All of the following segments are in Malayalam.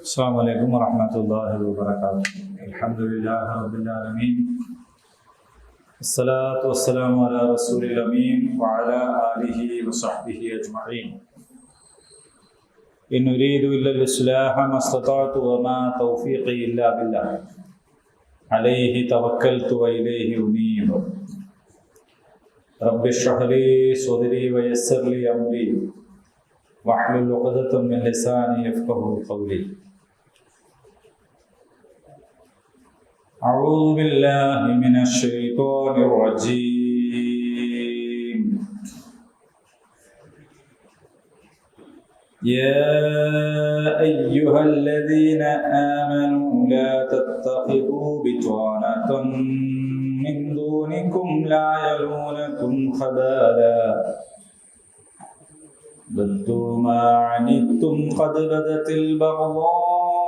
السلام عليكم ورحمة الله وبركاته. الحمد لله رب العالمين، الصلاة والسلام على رسول الأمين وعلى آله وصحبه أجمعين. إن أريد إلا الإصلاح ما استطعت وما توفيقي إلا بالله عليه توكلت وإليه أنيب. رب اشرح لي صدري ويسر لي أمري واحلل عقدة من لساني يفقهوا قولي. أعوذ بالله من الشيطان الرجيم. يا أيها الذين آمنوا لا تتخذوا بطانة من دونكم لا يلونكم خبالا ودوا ما عنتم قد بدت البغضاء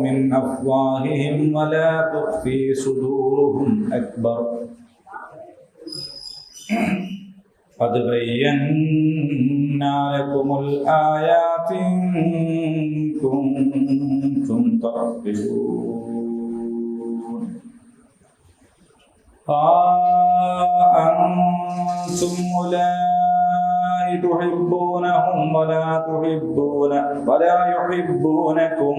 من أفواههم ولا تخفي صدورهم أكبر قد بينا لكم الآيات إن كنتم تعقلون. أنتم أولئك تحبونهم ولا يحبونكم.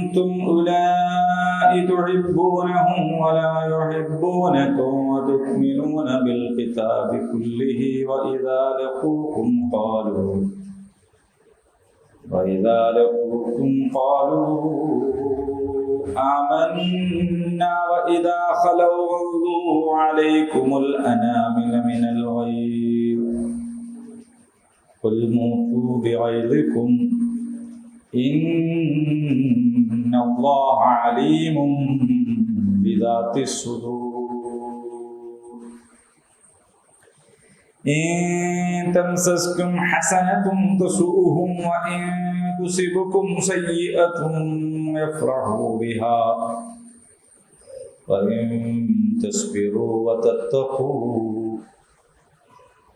أنتم أولئك تحبونهم ولا يحبونكم وتؤمنون بالكتاب كله وإذا لقوكم قالوا آمنا وإذا خلوا عضوا عليكم الأنامل من الغيظ قل موتوا بغيظكم إن الله عليم بذات الصدور. إن تمسسكم حسنة تسؤهم وإن تصبكم سيئة يفرحوا بها وإن تصبروا وتتقوا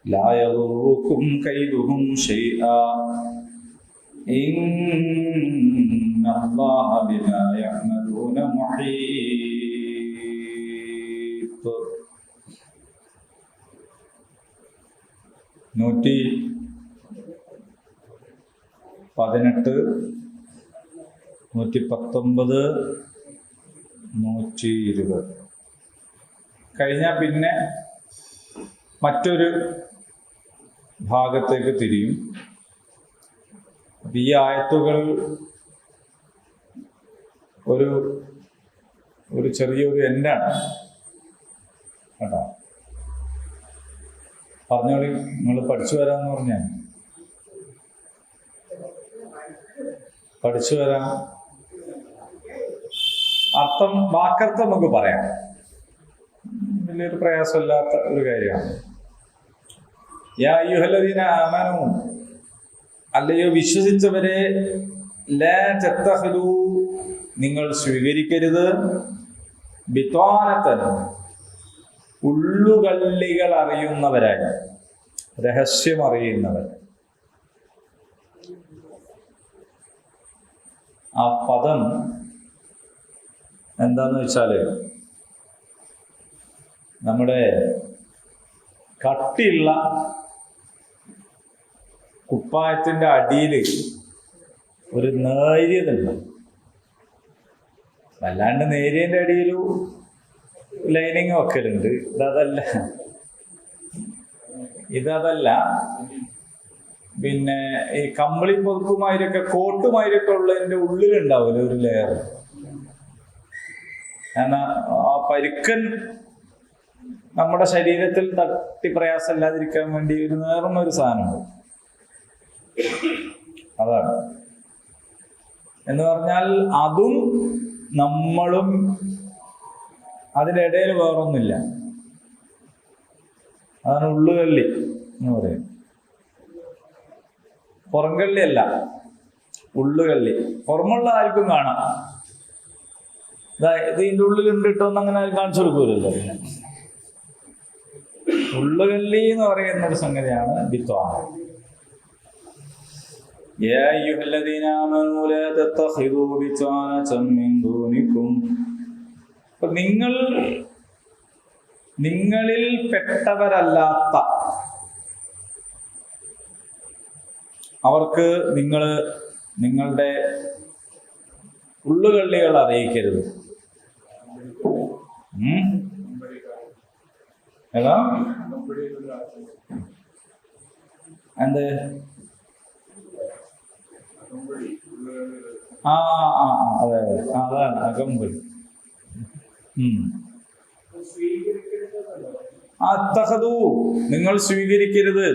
لا يضركم كيدهم شيئا إن الله بما يعملون محيط. 118, 119, 120 കഴിഞ്ഞാൽ പിന്നെ മറ്റൊരു ഭാഗത്തേക്ക് തിരിയും. ഈ ആയത്തുകൾ ഒരു ചെറിയൊരു എൻഡാണ് കേട്ടോ. പറഞ്ഞോളി, നിങ്ങൾ പഠിച്ചു വരാമെന്ന് പറഞ്ഞാൽ പഠിച്ചു വരാം. വാക്കർത്ഥം നമുക്ക് പറയാം, വലിയൊരു പ്രയാസമില്ലാത്ത ഒരു കാര്യമാണ്. യാ അയ്യുഹല്ലദീന ആമനൂ, അല്ലയോ വിശ്വസിച്ചവരെ, ലാ തത്തഖിദൂ, നിങ്ങൾ സ്വീകരിക്കരുത്, ബിത്വാനത്തൻ, ഉള്ളുകള്ളികൾ അറിയുന്നവരായി, രഹസ്യം അറിയുന്നവർ. ആ പദം എന്താന്ന് വെച്ചാല്, നമ്മുടെ കട്ടിയുള്ള കുപ്പായത്തിന്റെ അടിയിൽ ഒരു നേരിയതുണ്ട്. വല്ലാണ്ട് നേരിയന്റെ അടിയിൽ ലൈനിങ് വെക്കലുണ്ട്. ഇതല്ല. പിന്നെ ഈ കമ്പിളി പൊതുപ്പുമാതിരിയൊക്കെ കോട്ടുമാതിരിയൊക്കെ ഉള്ളതിന്റെ ഉള്ളിലുണ്ടാവില്ല ഒരു ലെയർ. കാരണം ആ പരുക്കൻ നമ്മുടെ ശരീരത്തിൽ തട്ടി പ്രയാസമില്ലാതിരിക്കാൻ വേണ്ടി ഒരു നേർന്നൊരു സാധനമുണ്ട്. അതാണ് എന്ന് പറഞ്ഞാൽ അതും നമ്മളും അതിനിടയിൽ വേറൊന്നുമില്ല. അതാണ് ഉള്ളുകള്ളി എന്ന് പറയുന്നത്. പുറംകള്ളി അല്ല, ഉള്ളുകള്ളി. പുറമുള്ള ആർക്കും കാണാം. ഇതിന്റെ ഉള്ളിലുണ്ട് ഇട്ടോന്ന് അങ്ങനെ കാണിച്ചു കൊടുക്കൂലല്ലോ. ഉള്ളുകള്ളി എന്ന് പറയുന്ന ഒരു സംഗതിയാണ് ബിത്വാന. യാ അയ്യുഹല്ലദീന ആമനൂ ലാ തത്തഖിദൂ ബിതാനതൻ മിൻ ദൂനികും. നിങ്ങളിൽ പെട്ടവരല്ലാത്ത അവർക്ക് നിങ്ങളുടെ ഉള്ളുകള്ളികൾ അറിയിക്കരുത്. ഏതാ എന്ത്? അതെ അതാണ് അകമ്പടി. നിങ്ങൾ സ്വീകരിക്കരുത്.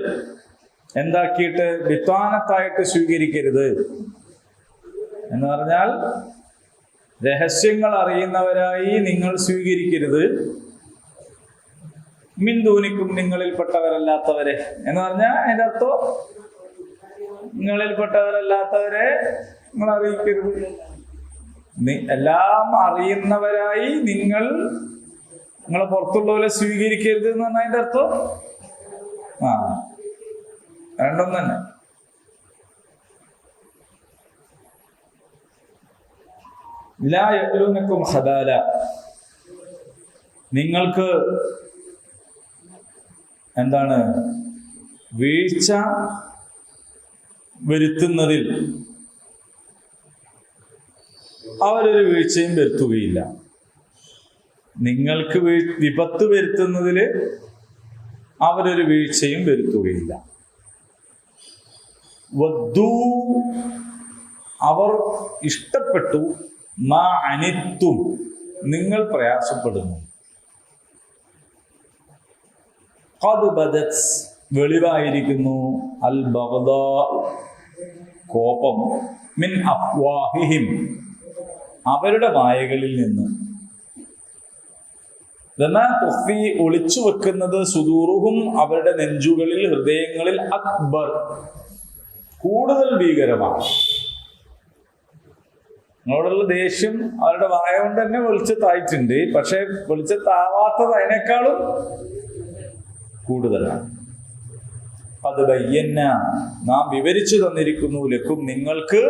എന്താക്കിയിട്ട്? വിത്താനത്തായിട്ട് സ്വീകരിക്കരുത് എന്ന് പറഞ്ഞാൽ രഹസ്യങ്ങൾ അറിയുന്നവരായി നിങ്ങൾ സ്വീകരിക്കരുത്. മിൻദൂനിക്കും, നിങ്ങളിൽപ്പെട്ടവരല്ലാത്തവരെ എന്ന് പറഞ്ഞാൽ അതിന്റെ അർത്ഥം നിങ്ങളിൽപ്പെട്ടവരല്ലാത്തവരെ നിങ്ങൾ അറിയിക്കരുത്. എല്ലാം അറിയുന്നവരായി നിങ്ങൾ പുറത്തുള്ളവരെ സ്വീകരിക്കരുത് എന്ന് പറഞ്ഞാൽ അതിന്റെ അർത്ഥം രണ്ടും തന്നെ. ലാ യഅ്ലൂനകും ഖബാല, നിങ്ങൾക്ക് എന്താണ് വീഴ്ച വരുത്തുന്നതിൽ അവരൊരു വീഴ്ചയും വരുത്തുകയില്ല. നിങ്ങൾക്ക് വിപത്ത് വരുത്തുന്നതിൽ അവരൊരു വീഴ്ചയും വരുത്തുകയില്ല. വദ്ദൂ, അവർ ഇഷ്ടപ്പെട്ടു, മാ അനിത്തും, നിങ്ങൾ പ്രയാസപ്പെടുന്നു. ഖദ് ബദത്, വെളിവായിരിക്കുന്നു, അൽ ബഗ്ദാ, കോപം, മിൻ അഫ്വാഹിഹിം, അവരുടെ വായകളിൽ നിന്ന്. ഒളിച്ചു വെക്കുന്നത് സുദൂറുഹും, അവരുടെ നെഞ്ചുകളിൽ, ഹൃദയങ്ങളിൽ, അക്ബർ, കൂടുതൽ ഭീകരമാണ്. നിങ്ങളോടുള്ള ദേഷ്യം അവരുടെ വായ കൊണ്ട് തന്നെ വെളിച്ചത്തായിട്ടുണ്ട്. പക്ഷെ വെളിച്ചത്താവാത്തത് അതിനേക്കാളും കൂടുതലാണ്. അത് ബയ്യന്ന, നാം വിവരിച്ചു തന്നിരിക്കുന്നു, ലക്കും, നിങ്ങൾക്ക്,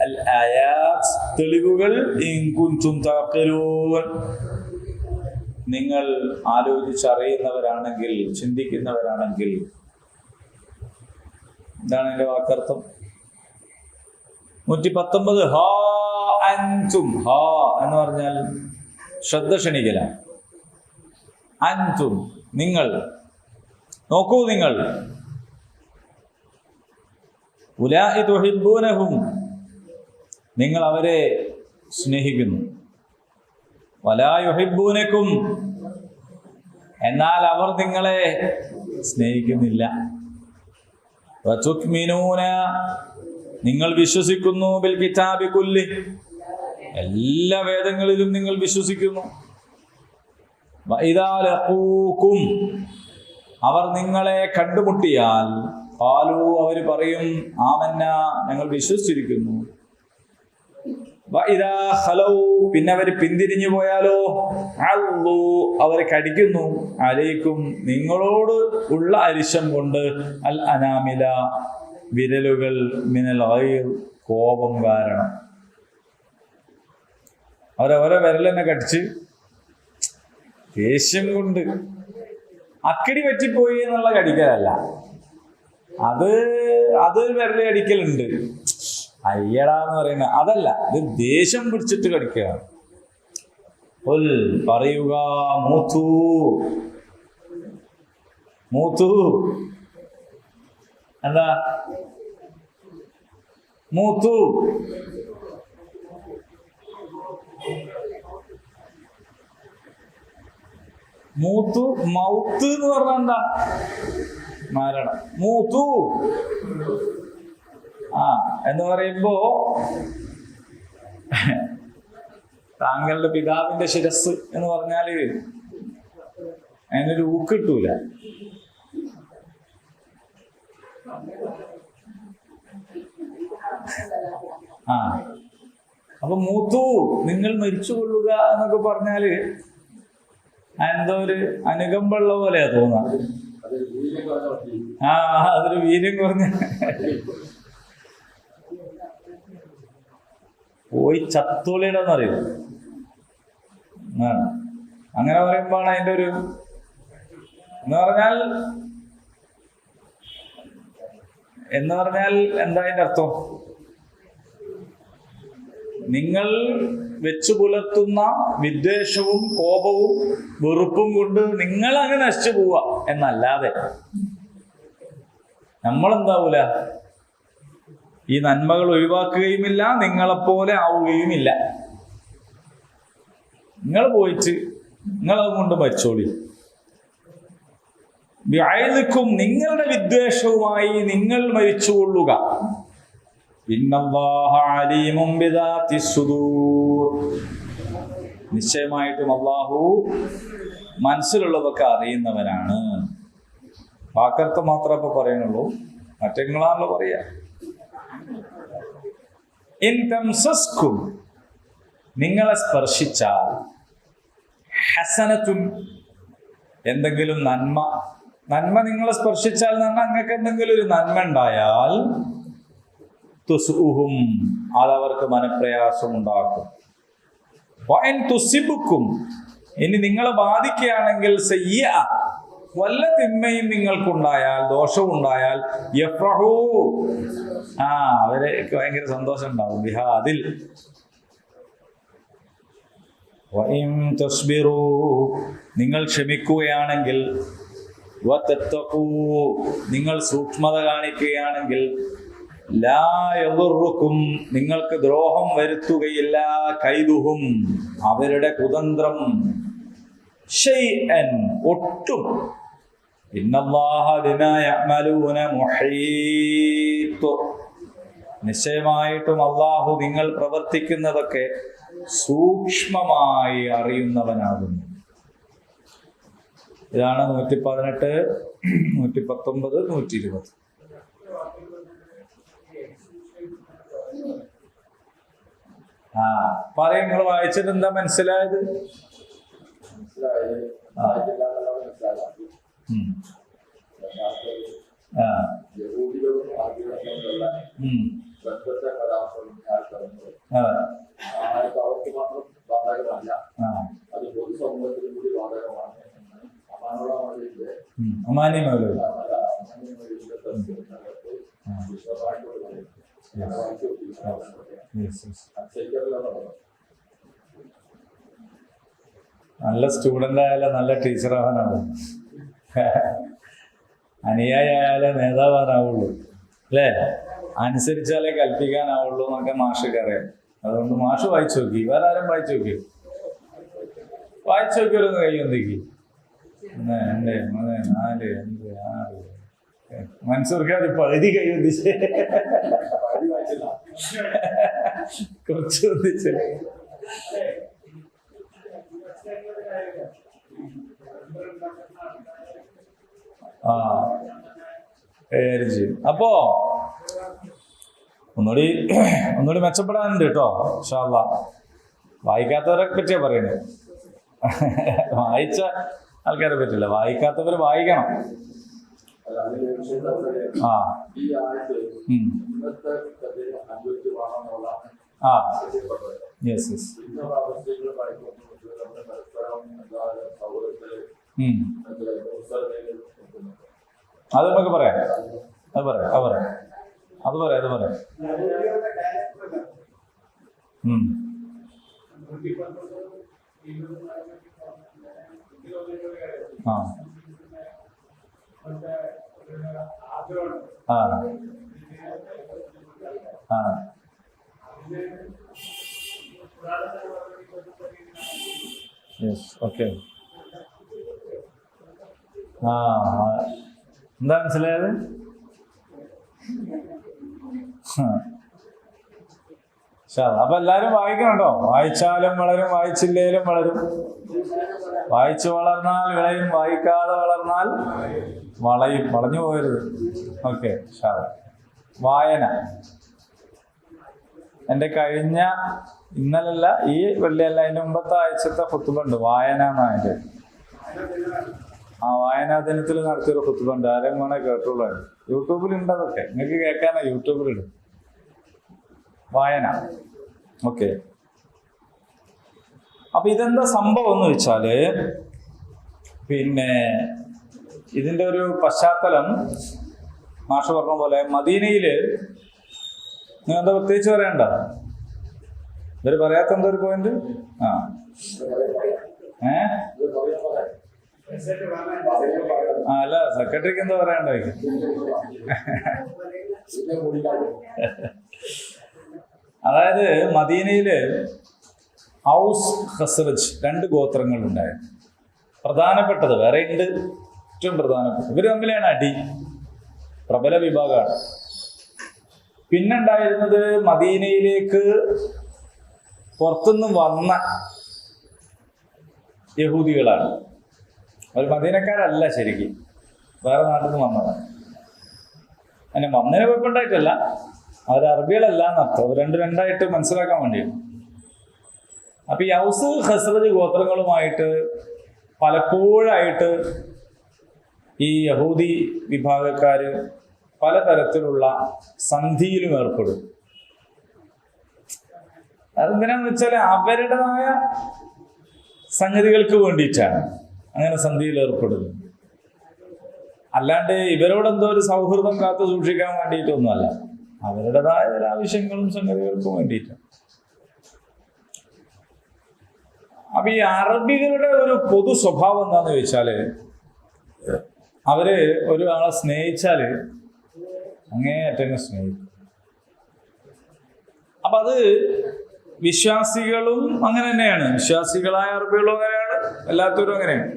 അൽ ആയാത്ത്, തെളിവുകൾ, ഇൻ കുൻതും തഅഖിലൂൻ, നിങ്ങൾ ആലോചിച്ചറിയുന്നവരാണെങ്കിൽ, ചിന്തിക്കുന്നവരാണെങ്കിൽ. എന്താണ് എന്റെ വാക്കർത്ഥം? 119 ഹാ അൻതും. ഹാ എന്ന് പറഞ്ഞാൽ ശ്രദ്ധ ക്ഷണിക്കലാണ്. അൻതും, നിങ്ങൾ, നോക്കൂ, നിങ്ങൾ. ഉലാഇ തുഹിബ്ബൂനഹും, നിങ്ങൾ അവരെ സ്നേഹിക്കുന്നു. വലാ യുഹിബ്ബൂനകും, എന്നാൽ അവർ നിങ്ങളെ സ്നേഹിക്കുന്നില്ല. വതുക്മിനൂന, നിങ്ങൾ വിശ്വസിക്കുന്നു, ബിൽ കിതാബി കുല്ലി, എല്ലാ വേദങ്ങളിലും നിങ്ങൾ വിശ്വസിക്കുന്നു. വഇദാ ലഖൂകും, അവർ നിങ്ങളെ കണ്ടുമുട്ടിയാൽ, ഖാലൂ, അവർ പറയും, ആമന്ന, ഞങ്ങൾ വിശ്വസിച്ചിരിക്കുന്നു. വഇദാ ഖലൗ, പിന്നെ അവർ പിന്തിരിഞ്ഞു പോയാലോ, അള്ളൂ, അവർ കടിക്കുന്നു, അലൈക്കും, നിങ്ങളോട് ഉള്ള അരിശം കൊണ്ട്, അൽ അനാമില, വിരലുകൾ, മിനൽ ഗൈർ, കോപം കാരണം. അവരവരെ വിരലെന്നെ കടിച്ച് ദേഷ്യം കൊണ്ട്. അക്കടി പറ്റിപ്പോയി എന്നുള്ള കടിക്കലല്ല, അത് വിരല് കടിക്കലുണ്ട്, അയ്യടാന്ന് പറയുന്ന അതല്ല. ഇത് ദേഷ്യം പിടിച്ചിട്ട് കടിക്കുക. പറയുക, മൂത്തു, മൂത്തു, എന്താ മൂത്തു? മൂത്തു, മൗത്ത് എന്ന് പറഞ്ഞാൽ എന്താ? മരണം. മൂത്തു എന്ന് പറയുമ്പോ താങ്കളുടെ പിതാവിന്റെ ശിരസ് എന്ന് പറഞ്ഞാല് അതിനൊരു ഊക്ക് കിട്ടൂല. അപ്പൊ മൂത്തു, നിങ്ങൾ മരിച്ചുകൊള്ളുക എന്നൊക്കെ പറഞ്ഞാല് എന്തോ ഒരു അനുകമ്പുള്ള പോലെയാ തോന്നാ. അതൊരു വീര്യം കുറഞ്ഞ പോയി ചത്തോളിയിടെന്നറിയും. അങ്ങനെ പറയുമ്പോഴാണ് അതിൻ്റെ ഒരു എന്ന് പറഞ്ഞാൽ എന്താ അതിൻ്റെ അർത്ഥം? നിങ്ങൾ വെച്ചു പുലർത്തുന്ന വിദ്വേഷവും കോപവും വെറുപ്പും കൊണ്ട് നിങ്ങൾ അങ്ങ് നശിച്ചു പോവുക എന്നല്ലാതെ നമ്മളെന്താവൂല, ഈ നന്മകൾ ഒഴിവാക്കുകയുമില്ല, നിങ്ങളെപ്പോലെ ആവുകയുമില്ല. നിങ്ങൾ പോയിട്ട് നിങ്ങളത് കൊണ്ട് മരിച്ചോളി. ബിഅയ്ദിക്കും, നിങ്ങളുടെ വിദ്വേഷവുമായി നിങ്ങൾ മരിച്ചുകൊള്ളുക. ഇന്നല്ലാഹ അലീമും ബിദാത്തി സുദൂർ, നിശ്ചയമായിട്ടും അല്ലാഹു മനസ്സിലുള്ളതൊക്കെ അറിയുന്നവനാണ്. വാക്കർത്ഥം മാത്രമേ ഇപ്പൊ പറയുന്നുള്ളൂ, മറ്റെങ്ങളാണല്ലോ പറയാ. ഇൻ തംസസ്കും, നിങ്ങളെ സ്പർശിച്ചാൽ, ഹസനത്തുൻ, എന്തെങ്കിലും നന്മ നിങ്ങളെ സ്പർശിച്ചാൽ എന്ന് പറഞ്ഞാൽ നിങ്ങൾക്ക് എന്തെങ്കിലും ഒരു നന്മ ഉണ്ടായാൽ, തുസ്ഉഹും, അതവർക്ക് മനപ്രയാസം ഉണ്ടാക്കും. വഇൻ തുസിബുക്കും, ഇനി നിങ്ങളെ ബാധിക്കുകയാണെങ്കിൽ സയ്യ, വല്ല തിന്മയും നിങ്ങൾക്കുണ്ടായാൽ, ദോഷമുണ്ടായാൽ, യഫ്റഹൂ, അവർക്ക് ഭയങ്കര സന്തോഷം ഉണ്ടാവും. ബിഹാ, അതിൽ. വഇൻ തസ്ബിറൂ, നിങ്ങൾ ക്ഷമിക്കുകയാണെങ്കിൽ, വതത്തഖൂ, നിങ്ങൾ സൂക്ഷ്മത കാണിക്കുകയാണെങ്കിൽ, ലാ യദുറുക്കും, നിങ്ങൾക്ക് ദ്രോഹം വരുത്തുകയില്ല, കൈദുഹും, അവരുടെ കുതന്ത്രം, ഷൈഅൻ, ഒട്ടും. ഇന്നല്ലാഹ ബിമാ യഅമലൂന മുഹീത്ത്, നിശ്ചയമായിട്ടും അല്ലാഹു നിങ്ങൾ പ്രവർത്തിക്കുന്നതൊക്കെ സൂക്ഷ്മമായി അറിയുന്നവനാകുന്നു. ഇതാണ് 118, 119, 120. പറയും, നിങ്ങൾ വായിച്ചിട്ട് എന്താ മനസ്സിലായത്? അമാനി മൗലവി നല്ല സ്റ്റുഡൻ്റ് ആയാലും നല്ല ടീച്ചറാവാനാവും, അനുയായി ആയാലും നേതാവാനാവുള്ളൂ, അല്ലേ? അനുസരിച്ചാലേ കൽപ്പിക്കാനാവുള്ളൂ എന്നൊക്കെ മാഷൊക്കെ അറിയാം. അതുകൊണ്ട് മാഷ് വായിച്ചു നോക്കി. വേറെ ആരും വായിച്ചു നോക്കി? വായിച്ചു നോക്കിയൊന്ന് കൈ ഒന്നിക്ക്. 1, 2, 3, 4, 5, 6. മനസ്സൂർക്കാതെ പകുതി കൈ ഒന്നിച്ച്, കുറച്ച് ഒന്നിച്ച്. അപ്പോ ഒന്നുകൂടി മെച്ചപ്പെടാനുണ്ട് കേട്ടോ, ഇൻഷാ അല്ലാഹ്. വായിക്കാത്തവരെ പറ്റിയാ പറയുന്നത്, വായിച്ച ആൾക്കാരെ പറ്റില്ല. വായിക്കാത്തവര് വായിക്കണം. Yes yes. അത് നമുക്ക് പറയാം. ഓക്കെ. എന്താ മനസ്സിലായത്? അപ്പൊ എല്ലാരും വായിക്കണം കേട്ടോ. വായിച്ചാലും വളരും, വായിച്ചില്ലേലും വളരും. വായിച്ചു വളർന്നാൽ വിളയും, വായിക്കാതെ വളർന്നാൽ വളയും. വളഞ്ഞു പോകരുത്. ഓക്കെ. വായന എൻ്റെ കഴിഞ്ഞ ഇന്നലല്ല, ഈ വെള്ളിയല്ല, അതിന്റെ മുമ്പത്തെ ആഴ്ചത്തെ ഖുത്ബുണ്ട്. വായന എന്നാണ്. ആ വായനാ ദിനത്തിൽ നടത്തിയൊരു ഖുത്ബുണ്ട്. ആരും വേണേ കേട്ടുള്ളൂ. യൂട്യൂബിലുണ്ട്. അതൊക്കെ നിങ്ങൾക്ക് കേൾക്കാനാ യൂട്യൂബിലുണ്ട്. വായന ഓക്കെ. അപ്പൊ ഇതെന്താ സംഭവം എന്ന് വെച്ചാല്, പിന്നെ ഇതിന്റെ ഒരു പശ്ചാത്തലം മാഷ് പറഞ്ഞ പോലെ മദീനയില് നിങ്ങൾ എന്താ പ്രത്യേകിച്ച് പറയണ്ട, ഇവര് പറയാത്ത എന്താ ഒരു പോയിന്റ്? അല്ല, സെക്രട്ടറിക്ക് എന്താ പറയണ്ട? അതായത് മദീനയില് ഔസ് ഖസ്റജ് 2 ഗോത്രങ്ങൾ ഉണ്ടായിരുന്നു. പ്രധാനപ്പെട്ടത് വേറെ ഉണ്ട്, ഏറ്റവും പ്രധാനപ്പെട്ട ഇവർ തമ്മിലാണ് അടി, പ്രബല വിഭാഗമാണ്. പിന്നുണ്ടായിരുന്നത് മദീനയിലേക്ക് പുറത്തുനിന്ന് വന്ന യഹൂദികളാണ്. അവർ മദീനക്കാരല്ല, ശരിക്കും വേറെ നാട്ടിൽ നിന്ന് വന്നതാണ്. അങ്ങനെ വന്നതിനെ കുഴപ്പമുണ്ടായിട്ടല്ല, അവർ അറബികളല്ല എന്നർത്ഥം. അവർ രണ്ടായിട്ട് മനസ്സിലാക്കാൻ വേണ്ടിയാണ്. അപ്പൊ ഈ ഔസ് ഖസ്റജ് ഗോത്രങ്ങളുമായിട്ട് പലപ്പോഴായിട്ട് ഈ യഹൂദി വിഭാഗക്കാര് പലതരത്തിലുള്ള സന്ധിയിലും ഏർപ്പെടും. അതെന്തിനാന്ന് വെച്ചാൽ അവരുടേതായ സംഗതികൾക്ക് വേണ്ടിയിട്ടാണ് അങ്ങനെ സന്ധിയിൽ ഏർപ്പെടുന്നത്. അല്ലാണ്ട് ഇവരോടെന്തോ ഒരു സൗഹൃദം കാത്തു സൂക്ഷിക്കാൻ വേണ്ടിയിട്ടൊന്നുമല്ല, അവരുടേതായ ആവശ്യങ്ങളും സംഗതികൾക്കും വേണ്ടിയിട്ടാണ്. അപ്പൊ ഈ അറബികളുടെ ഒരു പൊതു സ്വഭാവം എന്താന്ന് ചോദിച്ചാല്, അവര് ഒരാളെ സ്നേഹിച്ചാല് അങ്ങേയറ്റം സ്നേഹിക്കും. അപ്പൊ അത് വിശ്വാസികളും അങ്ങനെ തന്നെയാണ്, വിശ്വാസികളായ അറബികളും അങ്ങനെയാണ്, അല്ലാത്തവരും അങ്ങനെയാണ്.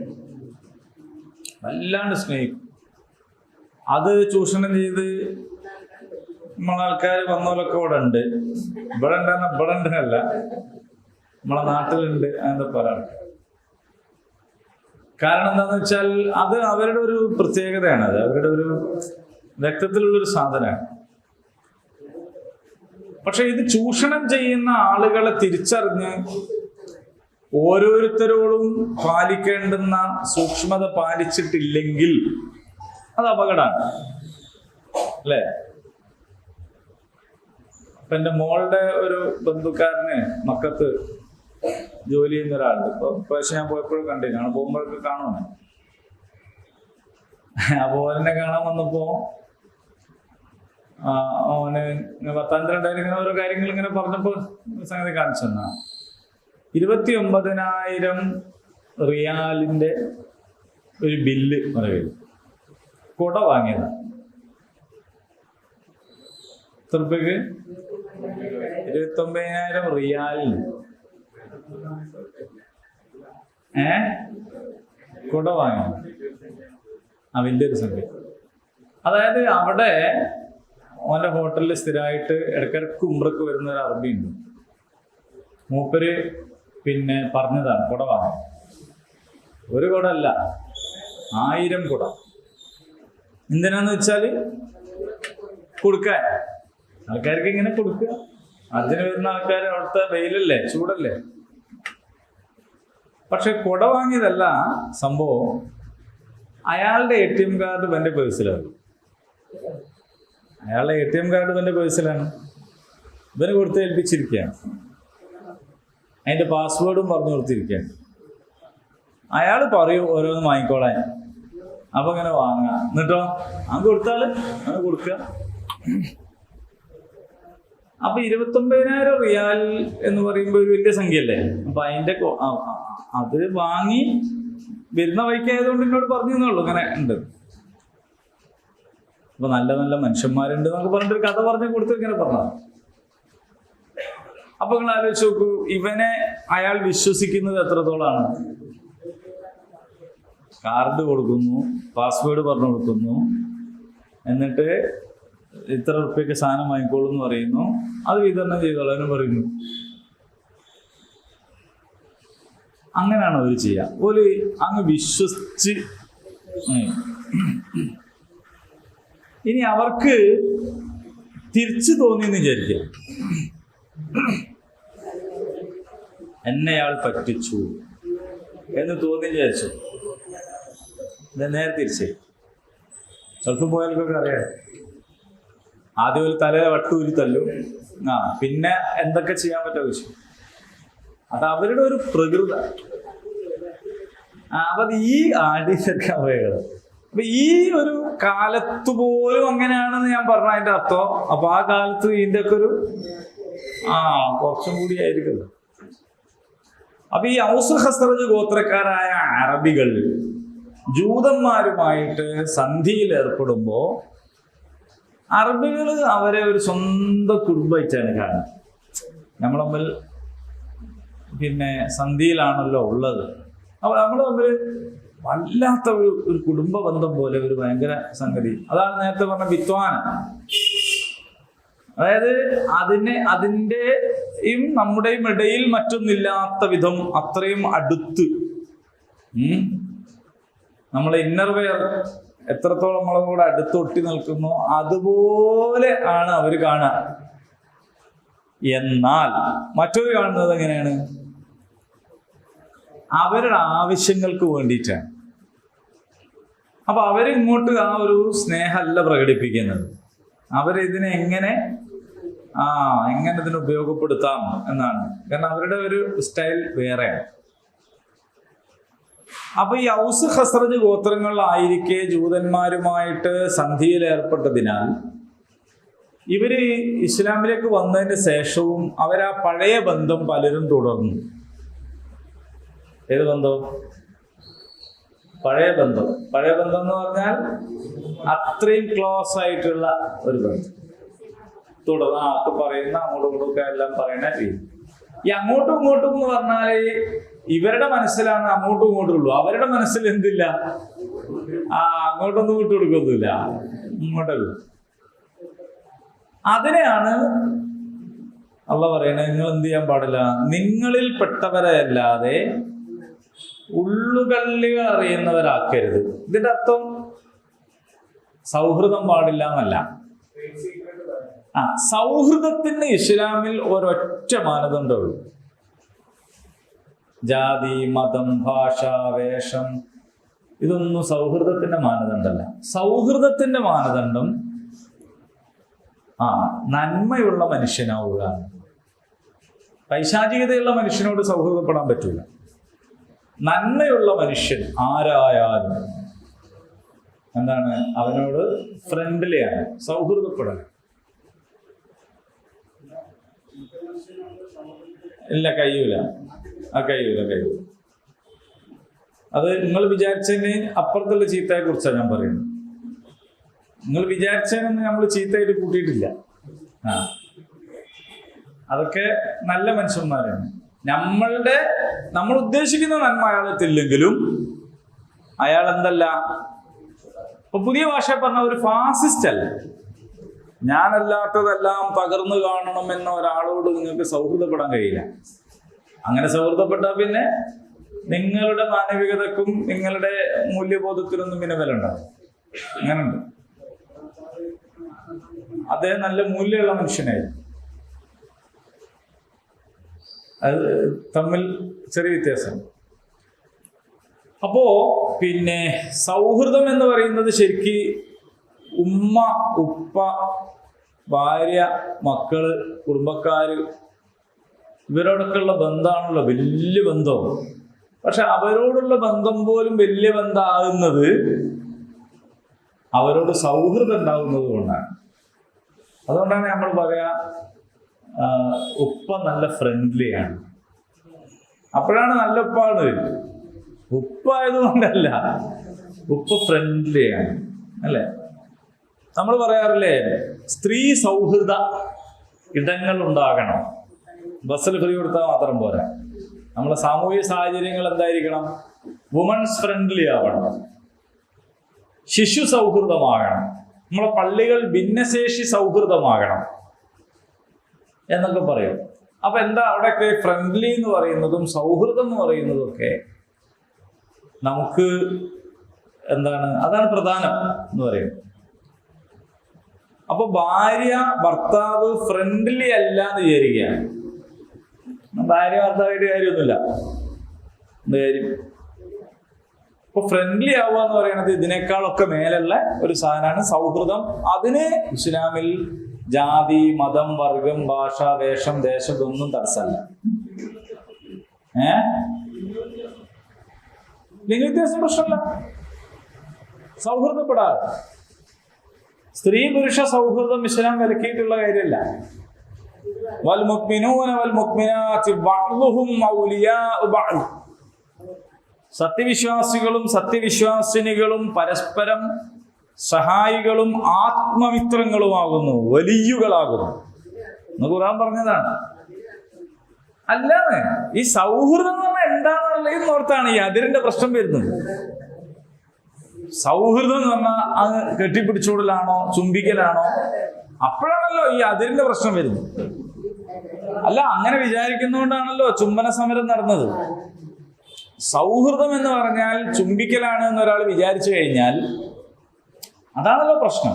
വല്ലാണ്ട് സ്നേഹിക്കും. അത് ചൂഷണം ചെയ്ത് നമ്മളാൾക്കാർ വന്നോലൊക്കെ ഇവിടെ ഉണ്ട്. ഇവിടെ ഉണ്ടെന്നല്ല, നമ്മളെ നാട്ടിലുണ്ട്. എന്താ പറയാ, കാരണം എന്താന്ന് വെച്ചാൽ അത് അവരുടെ ഒരു പ്രത്യേകതയാണ്, അത് അവരുടെ ഒരു രക്തത്തിലുള്ളൊരു സാധനമാണ്. പക്ഷെ ഇത് ചൂഷണം ചെയ്യുന്ന ആളുകളെ തിരിച്ചറിഞ്ഞ് ഓരോരുത്തരോടും പാലിക്കേണ്ടുന്ന സൂക്ഷ്മത പാലിച്ചിട്ടില്ലെങ്കിൽ അത് അപകടമാണ്, അല്ലേ? അപ്പൊ എൻ്റെ മോളുടെ ഒരു ബന്ധുക്കാരന് മക്കത്ത് ജോലി ചെയ്യുന്ന ഒരാളുണ്ട്. ഇപ്പൊ പക്ഷെ ഞാൻ പോയപ്പോഴും കണ്ടിരുന്നു, പോകുമ്പോഴൊക്കെ കാണുന്നു. അപ്പൊ ഓനെ കാണാൻ വന്നപ്പോ ഓന് 10-12 ഇങ്ങനെ ഓരോ കാര്യങ്ങൾ ഇങ്ങനെ പറഞ്ഞപ്പോ സംഗതി കാണിച്ചു തന്നാ 29,000 റിയാലിന്റെ ഒരു ബില്ല് പറയുന്നു. കുട വാങ്ങിയതാണ്. എത്ര രൂപയ്ക്ക്? 29,000 റിയാലിന് കുട വാങ്ങി. വലിയൊരു സംഖ്യ. അതായത് അവിടെ ഓന്റെ ഹോട്ടലിൽ സ്ഥിരമായിട്ട് ഇടയ്ക്കിടയ്ക്ക് ഉംറക്ക് വരുന്ന ഒരു അറബി ഉണ്ട്. മൂപ്പര് പിന്നെ പറഞ്ഞതാണ് കുട വാങ്ങാൻ. ഒരു കുട അല്ല, 1000 കുട. എന്തിനാന്ന് വെച്ചാല് കൊടുക്കാൻ, ആൾക്കാർക്ക് ഇങ്ങനെ കൊടുക്കുക. അതിന് വരുന്ന ആൾക്കാർ അവിടുത്തെ വെയിലല്ലേ, ചൂടല്ലേ. പക്ഷെ കുട വാങ്ങിയതല്ല സംഭവം, അയാളുടെ ATM കാർഡ് ഇവന്റെ പേഴ്സിലാണ്. അയാളുടെ ATM കാർഡ് ഇവന്റെ പേഴ്സിലാണ്. ഇവന് കൊടുത്ത് ഏൽപ്പിച്ചിരിക്കുകയാണ്. അതിന്റെ പാസ്വേഡും പറഞ്ഞു കൊടുത്തിരിക്കുകയാണ്. അയാൾ പറയും ഓരോന്ന് വാങ്ങിക്കോളാൻ. അപ്പൊ ഇങ്ങനെ വാങ്ങാം. എന്നിട്ടോ അത് കൊടുത്താല് അങ്ങനെ കൊടുക്കുക. അപ്പൊ 29,000 റിയാൽ എന്ന് പറയുമ്പോൾ ഒരു വലിയ സംഖ്യയല്ലേ. അപ്പൊ അതിന്റെ അത് വാങ്ങി വരുന്ന വഴിക്കായതുകൊണ്ട് എന്നോട് പറഞ്ഞു എന്നുള്ളൂ, ഇങ്ങനെ ഉണ്ട്. അപ്പൊ നല്ല നല്ല മനുഷ്യന്മാരുണ്ട് എന്നൊക്കെ പറഞ്ഞിട്ടൊരു കഥ പറഞ്ഞു കൊടുത്ത് ഇങ്ങനെ പറഞ്ഞത്. അപ്പൊ നിങ്ങൾ ആലോചിച്ച് നോക്കൂ, ഇവനെ അയാൾ വിശ്വസിക്കുന്നത് എത്രത്തോളാണ്. കാർഡ് കൊടുക്കുന്നു, പാസ്വേഡ് പറഞ്ഞു കൊടുക്കുന്നു, എന്നിട്ട് ഇത്ര ഉറുപ്പ്യക്ക് സാധനം വാങ്ങിക്കോളൂ എന്ന് പറയുന്നു, അത് വിതരണം ചെയ്തോളാനും പറയുന്നു. അങ്ങനെയാണ് അവർ ചെയ്യുക. ഒരു അങ്ങ് വിശ്വസിച്ച്. ഇനി അവർക്ക് തിരിച്ചു തോന്നിയെന്ന് വിചാരിക്കുക, എന്നെയാൾ പറ്റിച്ചു എന്ന് തോന്നി വിചാരിച്ചു. ഇത് നേരെ തിരിച്ച് ഗൾഫിൽ പോയാൽക്കൊക്കെ അറിയാം. ആദ്യം ഒരു തലയിലെ വട്ടൂരി തല്ലും, പിന്നെ എന്തൊക്കെ ചെയ്യാൻ പറ്റുമോ ചോദിച്ചു. അത് അവരുടെ ഒരു പ്രകൃത. അപ്പൊ ഈ ആടിയൊക്കെ അവയകള് അപ്പൊ ഈ ഒരു കാലത്ത് പോലും അങ്ങനെയാണെന്ന് ഞാൻ പറഞ്ഞ അതിന്റെ അർത്ഥം. അപ്പൊ ആ കാലത്ത് ഇതിന്റെ ഒക്കെ ഒരു കുറച്ചും കൂടി ആയിരിക്കുമല്ലോ. അപ്പൊ ഈ ഔസ് ഖസ്റജ് ഗോത്രക്കാരായ അറബികൾ ജൂതന്മാരുമായിട്ട് സന്ധിയിൽ ഏർപ്പെടുമ്പോ അറബികൾ അവരെ ഒരു സ്വന്തം കുടുംബമായിട്ടാണ് കാണുന്നത്. നമ്മൾ തമ്മിൽ പിന്നെ സന്ധിയിലാണല്ലോ ഉള്ളത്. അപ്പൊ നമ്മൾ തമ്മിൽ വല്ലാത്ത ഒരു കുടുംബ ബന്ധം പോലെ ഒരു ഭയങ്കര സംഗതി. അതാണ് നേരത്തെ പറഞ്ഞ വിദ്വാന. അതായത് അതിൻ്റെയും നമ്മുടെയും ഇടയിൽ മറ്റൊന്നില്ലാത്ത വിധം അത്രയും അടുത്ത് നമ്മളെ ഇന്നർവെയർ എത്രത്തോളം നമ്മളെ കൂടെ അടുത്തൊട്ടി നിൽക്കുന്നോ അതുപോലെ ആണ് അവർ കാണുക. എന്നാൽ മറ്റൊരു കാണുന്നത് എങ്ങനെയാണ്? അവരുടെ ആവശ്യങ്ങൾക്ക് വേണ്ടിയിട്ടാണ്. അപ്പൊ അവരിങ്ങോട്ട് ആ ഒരു സ്നേഹമല്ല പ്രകടിപ്പിക്കുന്നത്. അവരിതിനെ എങ്ങനെ ഇതിനെ ഉപയോഗപ്പെടുത്താം എന്നാണ്. കാരണം അവരുടെ ഒരു സ്റ്റൈൽ വേറെയാണ്. അപ്പൊ ഈ ഔസ് ഖസ്റജ് ഗോത്രങ്ങളിലായിരിക്കെ ജൂതന്മാരുമായിട്ട് സന്ധിയിൽ ഏർപ്പെട്ടതിനാൽ ഇവര് ഇസ്ലാമിലേക്ക് വന്നതിന് ശേഷവും അവരാ പഴയ ബന്ധം പലരും തുടർന്നു. ഏത് ബന്ധം? പഴയ ബന്ധം എന്ന് പറഞ്ഞാൽ അത്രയും ക്ലോസ് ആയിട്ടുള്ള ഒരു ബന്ധം തുടർന്ന് ആൾക്ക് പറയുന്ന അങ്ങോട്ടും ഇങ്ങോട്ടും എല്ലാം പറയുന്ന രീതി. ഈ അങ്ങോട്ടും ഇങ്ങോട്ടും എന്ന് പറഞ്ഞാല് ഇവരുടെ മനസ്സിലാണ് അങ്ങോട്ടും ഇങ്ങോട്ടും ഉള്ളൂ. അവരുടെ മനസ്സിൽ എന്തില്ല, അങ്ങോട്ടൊന്നും വിട്ടു കൊടുക്കൊന്നുമില്ല, ഇങ്ങോട്ടല്ല. അതിനെയാണ് അള്ളാഹ് പറയുന്നത്, നിങ്ങൾ എന്ത് ചെയ്യാൻ പാടില്ല, നിങ്ങളിൽ പെട്ടവരെ അല്ലാതെ ഉള്ളുകള്ളികൾ അറിയുന്നവരാക്കരുത്. ഇതിന്റെ അർത്ഥം സൗഹൃദം പാടില്ല എന്നല്ല. സൗഹൃദത്തിന് ഇസ്ലാമിൽ ഒരൊറ്റ മാനദണ്ഡമുള്ളൂ. ജാതി, മതം, ഭാഷ, വേഷം ഇതൊന്നും സൗഹൃദത്തിന്റെ മാനദണ്ഡമല്ല. സൗഹൃദത്തിന്റെ മാനദണ്ഡം നന്മയുള്ള മനുഷ്യനാവുക. പൈശാചികതയുള്ള മനുഷ്യനോട് സൗഹൃദപ്പെടാൻ പറ്റൂല. നന്മയുള്ള മനുഷ്യൻ ആരായാലും എന്താണ്, അവനോട് ഫ്രണ്ട്ലിയാണ്, സൗഹൃദപ്പെടാൻ. ഇല്ല, കഴിയൂല. അത് നിങ്ങൾ വിചാരിച്ചതിന് അപ്പുറത്തുള്ള ചീത്തയെ കുറിച്ചാണ് ഞാൻ പറയുന്നത്. നിങ്ങൾ വിചാരിച്ചതിനൊന്നും നമ്മൾ ചീത്തയായിട്ട് കൂട്ടിയിട്ടില്ല. അതൊക്കെ നല്ല മനുഷ്യന്മാരാണ്. നമ്മൾ ഉദ്ദേശിക്കുന്ന നന്മ അയാളെത്തില്ലെങ്കിലും അയാൾ എന്തല്ല, ഇപ്പൊ പുതിയ ഭാഷ പറഞ്ഞ ഒരു ഫാസിസ്റ്റ് അല്ല. ഞാനല്ലാത്തതെല്ലാം തകർന്നു കാണണമെന്ന ഒരാളോട് നിങ്ങൾക്ക് സൗഹൃദപ്പെടാൻ കഴിയില്ല. അങ്ങനെ സൗഹൃദപ്പെട്ടാൽ പിന്നെ നിങ്ങളുടെ മാനവികതക്കും നിങ്ങളുടെ മൂല്യബോധത്തിനൊന്നും പിന്നെ വില ഉണ്ടാവും. അങ്ങനുണ്ട്. അദ്ദേഹം നല്ല മൂല്യമുള്ള മനുഷ്യനായിരുന്നു. അത് തമ്മിൽ ചെറിയ വ്യത്യാസം. അപ്പോ പിന്നെ സൗഹൃദം എന്ന് പറയുന്നത് ശരിക്ക് ഉമ്മ, ഉപ്പ, ഭാര്യ, മക്കള്, കുടുംബക്കാര് ഇവരോടൊക്കെയുള്ള ബന്ധമാണല്ലോ വലിയ ബന്ധം. പക്ഷെ അവരോടുള്ള ബന്ധം പോലും വലിയ ബന്ധമാകുന്നത് അവരോട് സൗഹൃദം ഉണ്ടാകുന്നത് കൊണ്ടാണ്. അതുകൊണ്ടാണ് നമ്മൾ പറയാ ഉപ്പ നല്ല ഫ്രണ്ട്ലിയാണ്. അപ്പോഴാണ് നല്ല ഉപ്പാണ്. ഉപ്പ ആയതുകൊണ്ടല്ല, ഉപ്പ ഫ്രണ്ട്ലിയാണ് അല്ലേ. നമ്മൾ പറയാറില്ലേ, സ്ത്രീ സൗഹൃദ ഇടങ്ങൾ ഉണ്ടാകണം. ബസ്സിൽ ഫ്രീ കൊടുത്താൽ മാത്രം പോരാ. നമ്മളെ സാമൂഹിക സാഹചര്യങ്ങൾ എന്തായിരിക്കണം? വുമൺസ് ഫ്രണ്ട്ലി ആവണം, ശിശു സൗഹൃദമാകണം, നമ്മളെ പള്ളികൾ ഭിന്നശേഷി സൗഹൃദമാകണം എന്നൊക്കെ പറയും. അപ്പൊ എന്താ അവിടെയൊക്കെ ഫ്രണ്ട്ലി എന്ന് പറയുന്നതും സൗഹൃദം എന്ന് പറയുന്നതും ഒക്കെ നമുക്ക് എന്താണ്, അതാണ് പ്രധാനം എന്ന് പറയുന്നത്. അപ്പൊ ഭാര്യ ഭർത്താവ് ഫ്രണ്ട്ലി അല്ല എന്ന് വിചാരിക്കുകയാണ്. ഭാര്യ ഭർത്താവായിട്ട് കാര്യമൊന്നുമില്ല. എന്ത് കാര്യം? ഇപ്പൊ ഫ്രണ്ട്ലി ആവുക എന്ന് പറയുന്നത് ഇതിനേക്കാളൊക്കെ മേലുള്ള ഒരു സാധനമാണ് സൗഹൃദം. അതിന് ഇസ്ലാമിൽ ജാതി, മതം, വർഗം, ഭാഷ, വേഷം, ദേശം ഇതൊന്നും തടസ്സമല്ല. ലിംഗവ്യത്യാസം പ്രശ്നമല്ല, സൗഹൃദപ്പെടാറ്. സ്ത്രീ പുരുഷ സൗഹൃദം ഇസ്ലാം വിലക്കിയിട്ടുള്ള കാര്യമല്ല. വൽമുഅ്മിനൂന വൽമുഅ്മിനാത്തി ബഅ്ദുഹും ഔലിയാഉ ബഅദ്. സത്യവിശ്വാസികളും സത്യവിശ്വാസിനികളും പരസ്പരം സഹായികളും ആത്മമിത്രങ്ങളുമാകുന്നു, വലിയുകളാകുന്നു എന്ന് ഖുർആൻ പറഞ്ഞതാണ്. അല്ലാതെ ഈ സൗഹൃദം എന്ന് പറഞ്ഞാൽ എന്താണെന്നുള്ളതെന്ന് ഓർത്താണ് ഈ അതിരിന്റെ പ്രശ്നം വരുന്നത്. സൗഹൃദം എന്ന് പറഞ്ഞാൽ അത് കെട്ടിപ്പിടിച്ചോടലാണോ ചുംബിക്കലാണോ? അപ്പോഴാണല്ലോ ഈ അതിരിന്റെ പ്രശ്നം വരുന്നത്. അല്ല, അങ്ങനെ വിചാരിക്കുന്നതുകൊണ്ടാണല്ലോ ചുംബന സമരം നടന്നത്. സൗഹൃദം എന്ന് പറഞ്ഞാൽ ചുംബിക്കലാണ് എന്ന് ഒരാൾ വിചാരിച്ചു കഴിഞ്ഞാൽ അതാണല്ലോ പ്രശ്നം.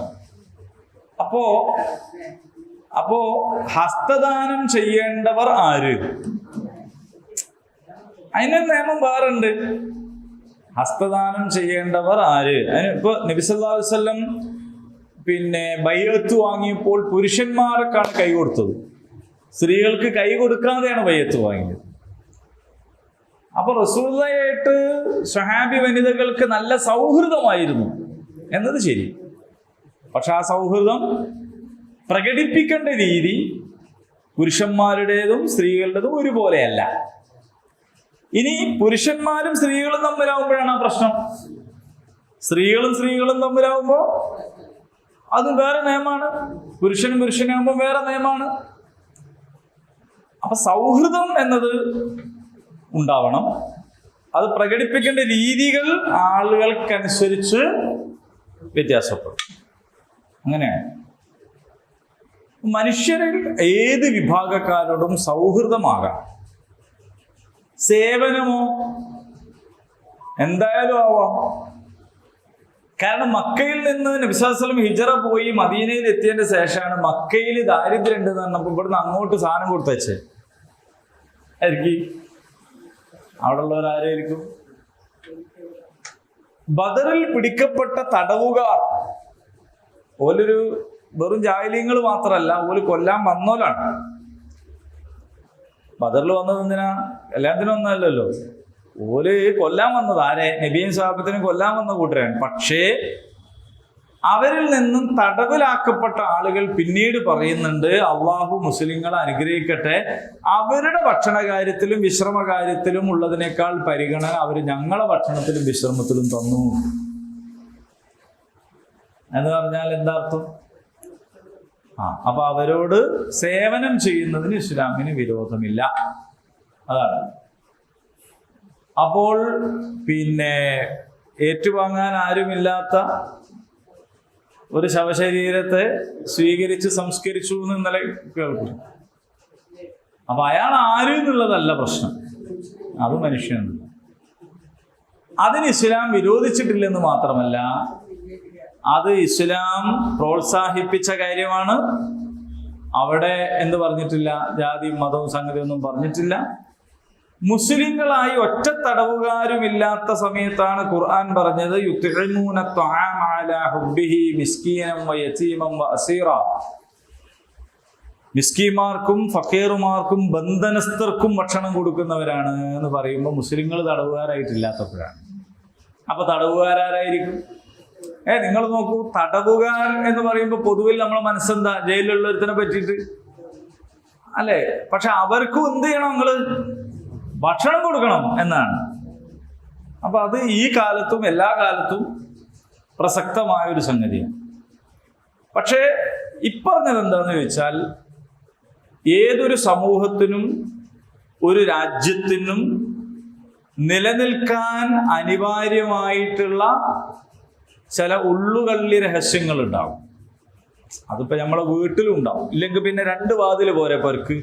അപ്പോ ഹസ്തദാനം ചെയ്യേണ്ടവർ ആര്? അതിനൊരു നിയമം വേറുണ്ട്. ഹസ്തദാനം ചെയ്യേണ്ടവർ ആര്? അതിന് ഇപ്പൊ നബി സല്ലല്ലാഹു അലൈഹി വസല്ലം ബൈഅത്ത് വാങ്ങിയപ്പോൾ പുരുഷന്മാർക്കാണ് കൈ കൊടുത്തത്, സ്ത്രീകൾക്ക് കൈ കൊടുക്കാതെയാണ് ബൈഅത്ത് വാങ്ങിയത്. അപ്പൊ റസൂലുള്ളാഹിയായിട്ട് സ്വഹാബി വനിതകൾക്ക് നല്ല സൗഹൃദമായിരുന്നു എന്നത് ശരി. പക്ഷെ ആ സൗഹൃദം പ്രകടിപ്പിക്കേണ്ട രീതി പുരുഷന്മാരുടേതും സ്ത്രീകളുടേതും ഒരുപോലെയല്ല. ഇനി പുരുഷന്മാരും സ്ത്രീകളും തമ്മിലാവുമ്പോഴാണ് ആ പ്രശ്നം. സ്ത്രീകളും തമ്മിലാവുമ്പോ അത് വേറെ നിയമമാണ്, പുരുഷനും പുരുഷനാകുമ്പോൾ വേറെ നിയമമാണ്. അപ്പൊ സൗഹൃദം എന്നത് ഉണ്ടാവണം. അത് പ്രകടിപ്പിക്കേണ്ട രീതികൾ ആളുകൾക്കനുസരിച്ച് വ്യത്യാസപ്പെടും. അങ്ങനെയാണ് മനുഷ്യരിൽ ഏത് വിഭാഗക്കാരോടും സൗഹൃദമാകാം. സേവനമോ എന്തായാലും ആവാം. കാരണം മക്കയിൽ നിന്ന് നബി സല്ലല്ലാഹു അലൈഹി വസല്ലം ഹിജറ പോയി മദീനയിൽ എത്തിയതിന്റെ ശേഷമാണ് മക്കയിൽ ദാരിദ്ര്യം ഉണ്ടെന്ന് പറഞ്ഞപ്പോൾ ഇവിടുന്ന് അങ്ങോട്ട് സാധനം കൊടുത്തയച്ചേ. ആയിരിക്കും അവിടെ ഉള്ളവരാരായിരിക്കും? ബദറിൽ പിടിക്കപ്പെട്ട തടവുകാർ. ഓലൊരു വെറും ജാഹിലിയങ്ങൾ മാത്രമല്ല, ഓല് കൊല്ലാൻ വന്നോലാണ്. ബദറിൽ വന്നത് എന്തിനാ? കല്യാണത്തിനും ഒന്നല്ലല്ലോ. ഓല് കൊല്ലാൻ വന്നത് ആരെ? നബിയും സ്വഹാബത്തിനും കൊല്ലാൻ വന്ന കൂട്ടരാണ്. പക്ഷേ അവരിൽ നിന്നും തടവിലാക്കപ്പെട്ട ആളുകൾ പിന്നീട് പറയുന്നുണ്ട്, അള്ളാഹു മുസ്ലിങ്ങളെ അനുഗ്രഹിക്കട്ടെ, അവരുടെ ഭക്ഷണ കാര്യത്തിലും വിശ്രമ കാര്യത്തിലും ഉള്ളതിനേക്കാൾ പരിഗണന അവർ ഞങ്ങളെ ഭക്ഷണത്തിലും വിശ്രമത്തിലും തന്നു എന്ന് പറഞ്ഞാൽ എന്താ അർത്ഥം? അപ്പൊ അവരോട് സേവനം ചെയ്യുന്നതിന് ഇസ്ലാമിന് വിരോധമില്ല. അതാണ്. അപ്പോൾ ഏറ്റുവാങ്ങാൻ ആരുമില്ലാത്ത ഒരു ശവശരീരത്തെ സ്വീകരിച്ച് സംസ്കരിച്ചു എന്ന് ഇന്നലെ കേൾക്കുന്നു. അപ്പൊ അയാൾ ആര് എന്നുള്ളതല്ല പ്രശ്നം, അത് മനുഷ്യനുണ്ട്. അതിന് ഇസ്ലാം വിരോധിച്ചിട്ടില്ലെന്ന് മാത്രമല്ല, അത് ഇസ്ലാം പ്രോത്സാഹിപ്പിച്ച കാര്യമാണ്. അവിടെ എന്ത് പറഞ്ഞിട്ടില്ല? ജാതിയും മതവും സംഗതിയൊന്നും പറഞ്ഞിട്ടില്ല. മുസ്ലിങ്ങളായി ഒറ്റ തടവുകാരുമില്ലാത്ത സമയത്താണ് ഖുർആൻ പറഞ്ഞത്, യുത്ഇമൂന ത്വആമ അലാ ഹുബ്ബിഹി മിസ്കീനൻ വയതീമൻ വഅസീറ. മിസ്കീന്മാർക്കും ഫക്കീറുമാർക്കും ബന്ധനസ്ഥർക്കും ഭക്ഷണം കൊടുക്കുന്നവരാണ് എന്ന് പറയുമ്പോൾ മുസ്ലിങ്ങൾ തടവുകാരായിട്ടില്ലാത്തപ്പോഴാണ്. അപ്പൊ തടവുകാരായിരിക്കും? നിങ്ങൾ നോക്കൂ, തടവുകാർ എന്ന് പറയുമ്പോൾ പൊതുവിൽ നമ്മളെ മനസ്സെന്താ? ജയിലിലുള്ളൊരുത്തിനെ പറ്റിയിട്ട് അല്ലേ? പക്ഷെ അവർക്കും എന്ത് ചെയ്യണം? നിങ്ങള് ഭക്ഷണം കൊടുക്കണം എന്നാണ്. അപ്പൊ അത് ഈ കാലത്തും എല്ലാ കാലത്തും പ്രസക്തമായ ഒരു സംഗതിയാണ്. പക്ഷേ ഇപ്പറഞ്ഞത് എന്താന്ന് ചോദിച്ചാൽ, ഏതൊരു സമൂഹത്തിനും ഒരു രാജ്യത്തിനും നിലനിൽക്കാൻ അനിവാര്യമായിട്ടുള്ള ചില ഉള്ളുകള്ളി രഹസ്യങ്ങൾ ഉണ്ടാവും. അതിപ്പോ നമ്മളെ വീട്ടിലും ഉണ്ടാവും. ഇല്ലെങ്കിൽ പിന്നെ രണ്ട് വാതിൽ പോരെ പേർക്ക്?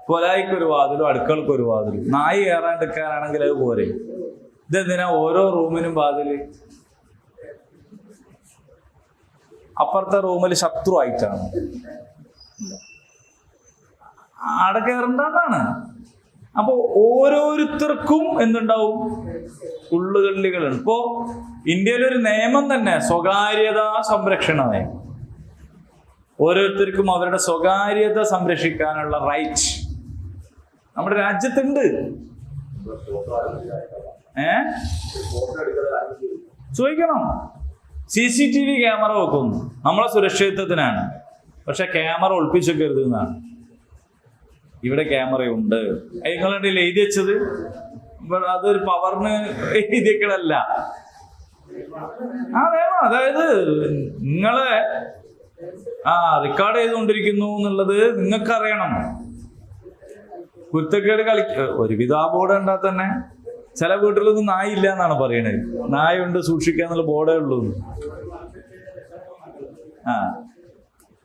കൊലായിക്കൊരു വാതിലും അടുക്കളക്കൊരു വാതിലും. നായി കയറാണ്ടിരിക്കാനാണെങ്കിൽ അത് പോരെ? ഇതെന്തിനാ ഓരോ റൂമിനും വാതില്? അപ്പുറത്തെ റൂമിൽ ശത്രു ആയിട്ടാണ് അവിടെ കയറേണ്ടതാണ്. അപ്പൊ ഓരോരുത്തർക്കും എന്തുണ്ടാവും, ഉള്ളുകള്ളികളുണ്ട്. ഇപ്പോ ഇന്ത്യയിലൊരു നിയമം തന്നെ സ്വകാര്യതാ സംരക്ഷണ നിയമം. ഓരോരുത്തർക്കും അവരുടെ സ്വകാര്യത സംരക്ഷിക്കാനുള്ള റൈറ്റ് നമ്മുടെ രാജ്യത്തുണ്ട്. ചോദിക്കണം. CCTV ക്യാമറ വെക്കുന്നു, നമ്മളെ സുരക്ഷിതത്വത്തിനാണ്. പക്ഷെ ക്യാമറ ഒളിപ്പിച്ചേക്കരുത് എന്നാണ്. ഇവിടെ ക്യാമറയുണ്ട്. നിങ്ങളുടെ എഴുതി വെച്ചത് അതൊരു പവറിന് എഴുതിയക്കളല്ല. നിയമം, അതായത് നിങ്ങളെ റെക്കോർഡ് ചെയ്തുകൊണ്ടിരിക്കുന്നു എന്നുള്ളത് നിങ്ങൾക്കറിയണം. കുരുത്തക്കേട് ഒരുവിധ ആ ബോർഡ് കണ്ടാൽ തന്നെ ചില വീട്ടിലൊന്നും നായില്ല എന്നാണ് പറയണത്. നായുണ്ട് സൂക്ഷിക്കാന്നുള്ള ബോർഡേ ഉള്ളൂ.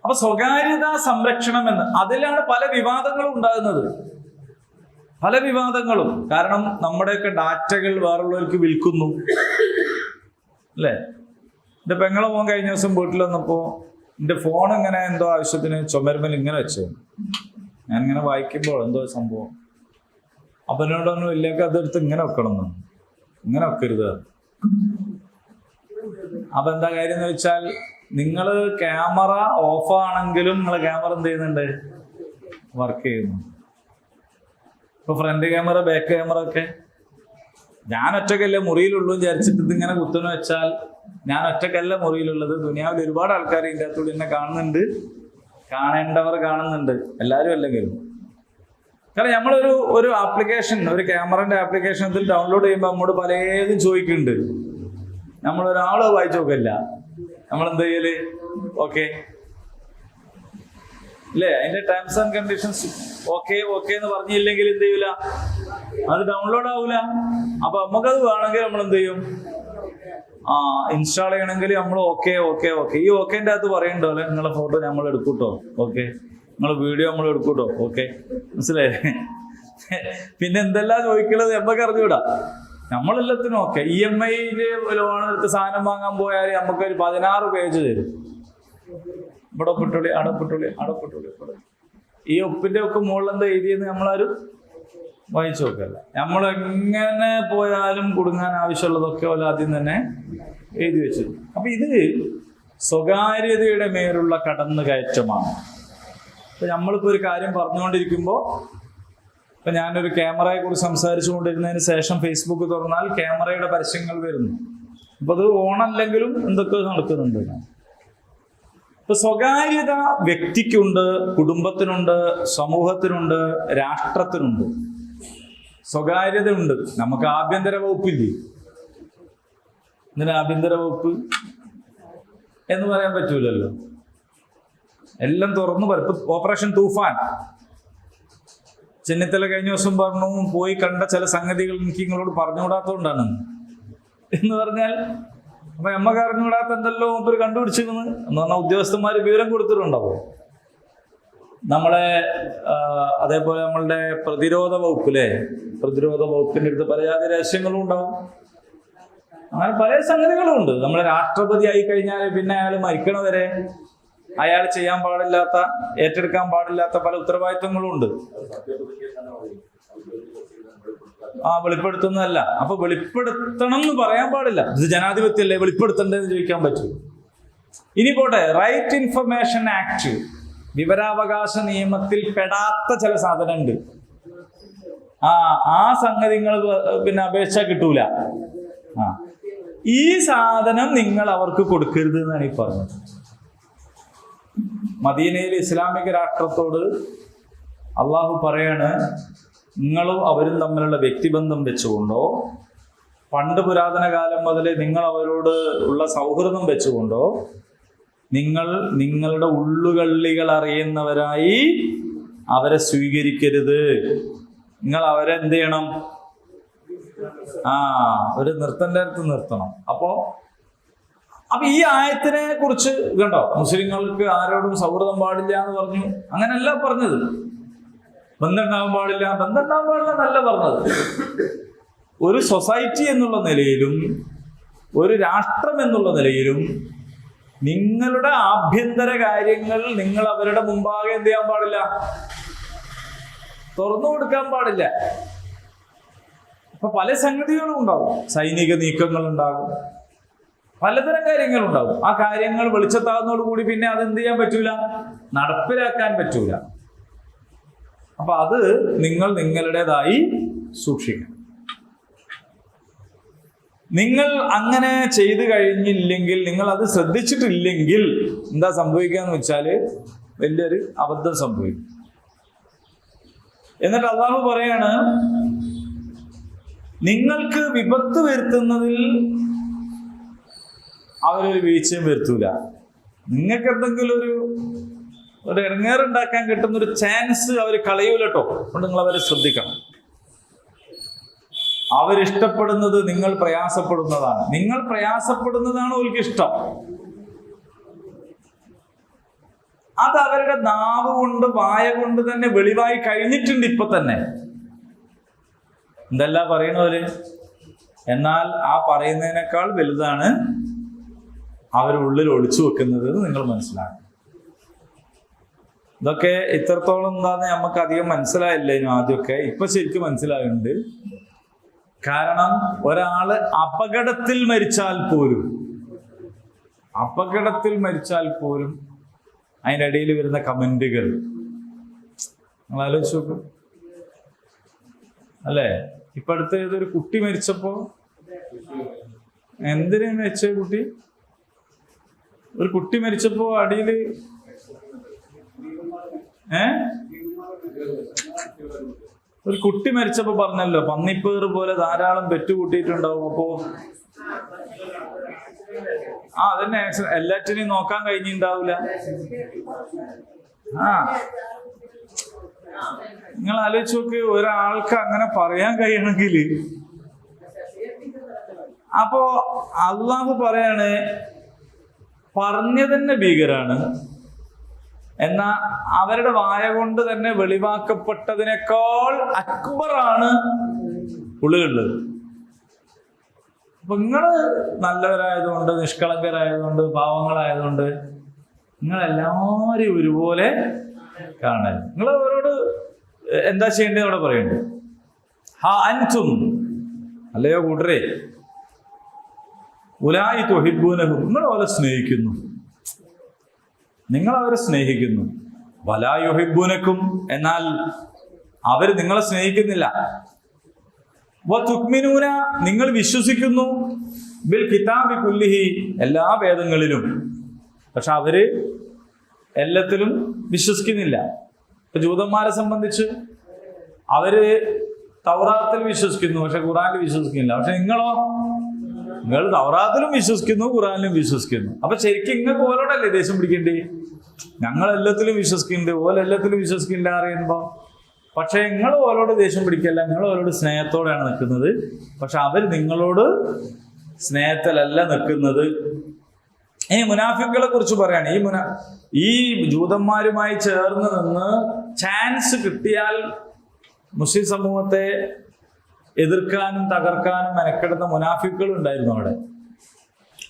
അപ്പൊ സ്വകാര്യതാ സംരക്ഷണം എന്ന് അതിലാണ് പല വിവാദങ്ങളും ഉണ്ടാകുന്നത്. പല വിവാദങ്ങളും. കാരണം നമ്മുടെയൊക്കെ ഡാറ്റകൾ വേറുള്ളവർക്ക് വിൽക്കുന്നു, അല്ലേ? എന്റെ പെങ്ങളെ മോൻ കഴിഞ്ഞ ദിവസം വീട്ടിൽ വന്നപ്പോ എന്റെ ഫോൺ ഇങ്ങനെ എന്തോ ആവശ്യത്തിന് ചുമരുമേൽ ഇങ്ങനെ വെച്ചു. ഞാനിങ്ങനെ വായിക്കുമ്പോൾ എന്തോ സംഭവം. അപ്പനോടൊന്നും ഇല്ലെങ്കിൽ അതെടുത്ത് ഇങ്ങനെ വെക്കണം, ഇങ്ങനെ വെക്കരുത്. അപ്പൊ എന്താ കാര്യം എന്ന് വെച്ചാൽ, നിങ്ങൾ ക്യാമറ ഓഫാണെങ്കിലും നിങ്ങൾ ക്യാമറ എന്ത് ചെയ്യുന്നുണ്ട്, വർക്ക് ചെയ്യുന്നു. ഇപ്പൊ ഫ്രണ്ട് ക്യാമറ ബാക്ക് ക്യാമറ ഒക്കെ ഞാൻ ഒറ്റക്കല്ലേ മുറിയിലുള്ളൂ വിചാരിച്ചിട്ട് ഇതിങ്ങനെ കുത്തുന്നു വെച്ചാൽ ഞാൻ ഒറ്റക്കല്ല മുറിയിലുള്ളത്. ദുനിയാവിൽ ഒരുപാട് ആൾക്കാർ ഇതിൻ്റെ അകത്തൂടെ എന്നെ കാണുന്നുണ്ട്, കാണേണ്ടവർ കാണുന്നുണ്ട്, എല്ലാവരും അല്ലെങ്കിലും. കാരണം നമ്മളൊരു ആപ്ലിക്കേഷൻ, ഒരു ക്യാമറന്റെ ആപ്ലിക്കേഷൻ ഇതിൽ ഡൗൺലോഡ് ചെയ്യുമ്പോൾ നമ്മോട് പലതും ചോദിക്കുന്നുണ്ട്. നമ്മളൊരാൾ വായിച്ചു നോക്കില്ല, നമ്മളെന്ത് ചെയ്യല്, ഓക്കെ അല്ലേ? അതിന്റെ ടേംസ് ആൻഡ് കണ്ടീഷൻസ് ഓക്കെ എന്ന് പറഞ്ഞില്ലെങ്കിൽ എന്ത് ചെയ്യൂല, അത് ഡൗൺലോഡ് ആവൂല. അപ്പൊ നമുക്കത് വേണമെങ്കിൽ നമ്മൾ എന്ത് ചെയ്യും, ഇൻസ്റ്റാൾ ചെയ്യണമെങ്കിൽ നമ്മൾ ഓക്കെ. ഈ ഓക്കേന്റെ അകത്ത് പറയണ്ടോ, അല്ലെ നിങ്ങളെ ഫോട്ടോ നമ്മൾ എടുക്കൂട്ടോ, ഓക്കെ, നിങ്ങളെ വീഡിയോ നമ്മൾ എടുക്കൂട്ടോ, ഓക്കെ, മനസ്സിലായില്ലേ? പിന്നെ എന്തെല്ലാം ചോദിക്കുന്നത് നമുക്ക് അറിഞ്ഞൂടാ. നമ്മളെല്ലാത്തിനും ഓക്കെ. EMI ലോൺ എടുത്ത് സാധനം വാങ്ങാൻ പോയാൽ നമുക്കൊരു 16 പേജ് തരും. ഇവിടെ പെട്ടോളി, അടപ്പെട്ടോളി. ഈ ഒപ്പിന്റെ ഒക്കെ മുകളിൽ എന്താ എഴുതിയെന്ന് നമ്മളാരും വായിച്ചു നോക്കല്ല. നമ്മളെങ്ങനെ പോയാലും കുടുങ്ങാൻ ആവശ്യമുള്ളതൊക്കെ പോലെ ആദ്യം തന്നെ എഴുതി വെച്ചു. അപ്പൊ ഇത് സ്വകാര്യതയുടെ മേലുള്ള കടന്നുകയറ്റമാണ്. അപ്പൊ നമ്മളിപ്പോ ഒരു കാര്യം പറഞ്ഞുകൊണ്ടിരിക്കുമ്പോൾ, ഇപ്പൊ ഞാനൊരു ക്യാമറയെ കുറിച്ച് സംസാരിച്ചു കൊണ്ടിരുന്നതിന് ശേഷം ഫേസ്ബുക്ക് തുറന്നാൽ ക്യാമറയുടെ പരസ്യങ്ങൾ വരുന്നു. അപ്പൊ അത് ഓണല്ലെങ്കിലും എന്തൊക്കെ നടക്കുന്നുണ്ട്. ഇപ്പൊ സ്വകാര്യത വ്യക്തിക്കുണ്ട്, കുടുംബത്തിനുണ്ട്, സമൂഹത്തിനുണ്ട്, രാഷ്ട്രത്തിനുണ്ട്. സ്വകാര്യത ഉണ്ട്. നമുക്ക് ആഭ്യന്തര വകുപ്പില്ലേ? ഇതിന് ആഭ്യന്തര വകുപ്പ് എന്ന് പറയാൻ പറ്റൂലല്ലോ. എല്ലാം തുറന്നു പറയും. ഇപ്പൊ ഓപ്പറേഷൻ തൂഫാൻ ചെന്നിത്തല കഴിഞ്ഞ ദിവസം പറഞ്ഞു, പോയി കണ്ട ചില സംഗതികൾ എനിക്ക് നിങ്ങളോട് പറഞ്ഞുകൂടാത്തതുകൊണ്ടാണ് എന്ന് പറഞ്ഞാൽ, അപ്പൊ നമ്മക്ക് അറിഞ്ഞുകൂടാത്ത എന്തെല്ലോ മുമ്പ് കണ്ടുപിടിച്ചിരുന്നു എന്ന് പറഞ്ഞാൽ ഉദ്യോഗസ്ഥന്മാർ വിവരം കൊടുത്തിട്ടുണ്ടാവും. നമ്മളെ അതേപോലെ നമ്മളുടെ പ്രതിരോധ വകുപ്പിലെ പ്രതിരോധ വകുപ്പിന്റെ അടുത്ത് പല ജാതി രഹസ്യങ്ങളും ഉണ്ടാവും. അങ്ങനെ പല സംഗതികളും ഉണ്ട്. നമ്മളെ രാഷ്ട്രപതി ആയി കഴിഞ്ഞാൽ പിന്നെ അയാൾ മരിക്കണവരെ അയാൾ ചെയ്യാൻ പാടില്ലാത്ത, ഏറ്റെടുക്കാൻ പാടില്ലാത്ത പല ഉത്തരവാദിത്വങ്ങളും ഉണ്ട്. വെളിപ്പെടുത്തുന്നതല്ല. അപ്പൊ വെളിപ്പെടുത്തണം എന്ന് പറയാൻ പാടില്ല. ഇത് ജനാധിപത്യല്ലേ, വെളിപ്പെടുത്തണ്ടെന്ന് ചോദിക്കാൻ പറ്റൂ. ഇനി പോട്ടെ, റൈറ്റ് ഇൻഫർമേഷൻ ആക്ട്, വിവരാവകാശ നിയമത്തിൽ പെടാത്ത ചില സാധനം ഉണ്ട്. ആ സംഗതികൾ പിന്നെ അപേക്ഷ കിട്ടൂല. ഈ സാധനം നിങ്ങൾ അവർക്ക് കൊടുക്കരുത് എന്നാണ് ഈ പറഞ്ഞത്. മദീനയിൽ ഇസ്ലാമിക രാഷ്ട്രത്തോട് അള്ളാഹു പറയാണ്, നിങ്ങളും അവരും തമ്മിലുള്ള വ്യക്തിബന്ധം വെച്ചുകൊണ്ടോ, പണ്ട് പുരാതന കാലം മുതലേ നിങ്ങൾ അവരോട് ഉള്ള സൗഹൃദം വെച്ചുകൊണ്ടോ നിങ്ങൾ നിങ്ങളുടെ ഉള്ളുകള്ളികൾ അറിയുന്നവരായി അവരെ സ്വീകരിക്കരുത്. നിങ്ങൾ അവരെ എന്ത് ചെയ്യണം? ഒരു നിർത്തേണ്ട അടുത്ത് നിർത്തണം. അപ്പൊ ഈ ആയത്തിനെ കുറിച്ച് കണ്ടോ, മുസ്ലിങ്ങൾക്ക് ആരോടും സൗഹൃദം പാടില്ല എന്ന് പറഞ്ഞു. അങ്ങനെയല്ല പറഞ്ഞത്. ബന്ധം ഉണ്ടാവാൻ പാടില്ല എന്നല്ല പറഞ്ഞത്. ഒരു സൊസൈറ്റി എന്നുള്ള നിലയിലും ഒരു രാഷ്ട്രം എന്നുള്ള നിലയിലും നിങ്ങളുടെ ആഭ്യന്തര കാര്യങ്ങൾ നിങ്ങൾ അവരുടെ മുമ്പാകെ എന്ത് ചെയ്യാൻ പാടില്ല, തുറന്നു കൊടുക്കാൻ പാടില്ല. അപ്പൊ പല സംഗതികളും ഉണ്ടാവും, സൈനിക നീക്കങ്ങൾ ഉണ്ടാകും, പലതരം കാര്യങ്ങളുണ്ടാവും. ആ കാര്യങ്ങൾ വെളിച്ചത്താകുന്നതോടുകൂടി പിന്നെ അതെന്ത് ചെയ്യാൻ പറ്റൂല, നടപ്പിലാക്കാൻ പറ്റൂല. അപ്പൊ അത് നിങ്ങൾ നിങ്ങളുടേതായി സൂക്ഷിക്കണം. നിങ്ങൾ അങ്ങനെ ചെയ്തു കഴിഞ്ഞില്ലെങ്കിൽ, നിങ്ങൾ അത് ശ്രദ്ധിച്ചിട്ടില്ലെങ്കിൽ എന്താ സംഭവിക്കാന്ന് വെച്ചാല് വലിയൊരു അബദ്ധം സംഭവിക്കും. എന്നിട്ട് അള്ളാഹു പറയാണ്, നിങ്ങൾക്ക് വിപത്ത് വരുത്തുന്നതിൽ അവരൊരു വീഴ്ചയും വരുത്തൂല. നിങ്ങൾക്ക് എന്തെങ്കിലും ഒരു ഇടങ്ങേറുണ്ടാക്കാൻ കിട്ടുന്ന ഒരു ചാൻസ് അവർ കളയൂലട്ടോ. അതുകൊണ്ട് നിങ്ങൾ അവരെ ശ്രദ്ധിക്കണം. അവരിഷ്ടപ്പെടുന്നത് നിങ്ങൾ പ്രയാസപ്പെടുന്നതാണ്. നിങ്ങൾ പ്രയാസപ്പെടുന്നതാണ് അവർക്ക് ഇഷ്ടം. അത് അവരുടെ നാവ് കൊണ്ട്, വായ കൊണ്ട് തന്നെ വെളിവായി കഴിഞ്ഞിട്ടുണ്ട് ഇപ്പൊ തന്നെ. എന്തല്ല പറയണവര്, എന്നാൽ ആ പറയുന്നതിനേക്കാൾ വലുതാണ് അവരുള്ളിൽ ഒളിച്ചു വെക്കുന്നത് നിങ്ങൾ മനസ്സിലാക്കണം. ഇതൊക്കെ ഇത്രത്തോളം എന്താന്ന് നമുക്ക് അധികം മനസ്സിലായില്ലേനു ആദ്യമൊക്കെ. ഇപ്പൊ ശരിക്കും മനസ്സിലാകുന്നുണ്ട്. കാരണം ഒരാള് അപകടത്തിൽ മരിച്ചാൽ പോലും അതിൻ്റെ ഇടയിൽ വരുന്ന കമന്റുകൾ നിങ്ങൾ ആലോചിച്ച് നോക്കും അല്ലേ? ഇപ്പൊ അടുത്ത ഏതൊരു കുട്ടി മരിച്ചപ്പോ, എന്തിനാ മരിച്ച കുട്ടി? ഒരു കുട്ടി മരിച്ചപ്പോ അടിയില് ഒരു കുട്ടി മരിച്ചപ്പോ പറഞ്ഞല്ലോ, പന്നിപ്പേറ് പോലെ ധാരാളം പെറ്റുകൂട്ടിയിട്ടുണ്ടാവും. അപ്പോ അതന്നെ എല്ലാറ്റിനെയും നോക്കാൻ കഴിഞ്ഞിട്ടുണ്ടാവില്ല. നിങ്ങൾ ആലോചിച്ച് നോക്ക്, ഒരാൾക്ക് അങ്ങനെ പറയാൻ കഴിയണമെങ്കിൽ. അപ്പോ അള്ളാഹു പറയാണ്, പറഞ്ഞതന്നെ ഭീകരാണ്, എന്നാ അവരുടെ വായ കൊണ്ട് തന്നെ വെളിവാക്കപ്പെട്ടതിനേക്കാൾ അക്ബറാണ് ഉള്ളിലുള്ളത്. അപ്പൊ നിങ്ങള് നല്ലവരായതുകൊണ്ട്, നിഷ്കളങ്കരായതുകൊണ്ട്, പാവങ്ങളായതുകൊണ്ട് നിങ്ങളെല്ലാവരും ഒരുപോലെ കാണാൻ. നിങ്ങൾ അവരോട് എന്താ ചെയ്യേണ്ടത് അവിടെ പറയുന്നുണ്ട്. ഹാ അൻതും, അല്ലയോ കൂട്ടരെ, ഉലായി തുഹിബ്ബൂനഹും, നിങ്ങൾ അവരെ സ്നേഹിക്കുന്നു. വലാ യുഹിബ്ബൂനക്കും, എന്നാൽ അവർ നിങ്ങളെ സ്നേഹിക്കുന്നില്ല. വതുക്മിനൂന, നിങ്ങൾ വിശ്വസിക്കുന്നു. ബിൽ കിതാബി കുല്ലിഹി, എല്ലാ വേദങ്ങളിലും, പക്ഷെ അവര് എല്ലാത്തിലും വിശ്വസിക്കുന്നില്ല. ഇപ്പൊ ജൂതന്മാരെ സംബന്ധിച്ച് അവര് തൗറാത്തിൽ വിശ്വസിക്കുന്നു, പക്ഷെ ഖുറാനിൽ വിശ്വസിക്കുന്നില്ല. പക്ഷെ നിങ്ങൾ തൗറാത്തിലും വിശ്വസിക്കുന്നു, ഖുറാനിലും വിശ്വസിക്കുന്നു. അപ്പൊ ശരിക്കും നിങ്ങൾക്ക് ഓരോടല്ലേ ദേഷ്യം പിടിക്കേണ്ടി? ഞങ്ങൾ എല്ലാത്തിലും വിശ്വസിക്കുന്നുണ്ട്, ഓലെല്ലാത്തിലും വിശ്വസിക്കില്ല അറിയുമ്പോ. പക്ഷെ നിങ്ങൾ ഓരോട് ദേഷ്യം പിടിക്കല്ല, നിങ്ങൾ ഓരോട് സ്നേഹത്തോടെയാണ് നിൽക്കുന്നത്. പക്ഷെ അവർ നിങ്ങളോട് സ്നേഹത്തിലല്ല നിൽക്കുന്നത്. ഇനി മുനാഫിക്കുകളെ കുറിച്ച് പറയാണ്. ഈ ജൂതന്മാരുമായി ചേർന്ന് നിന്ന് ചാൻസ് കിട്ടിയാൽ മുസ്ലിം സമൂഹത്തെ എതിർക്കാനും തകർക്കാനും മെനക്കെടുന്ന മുനാഫിക്കുകൾ ഉണ്ടായിരുന്നു അവിടെ.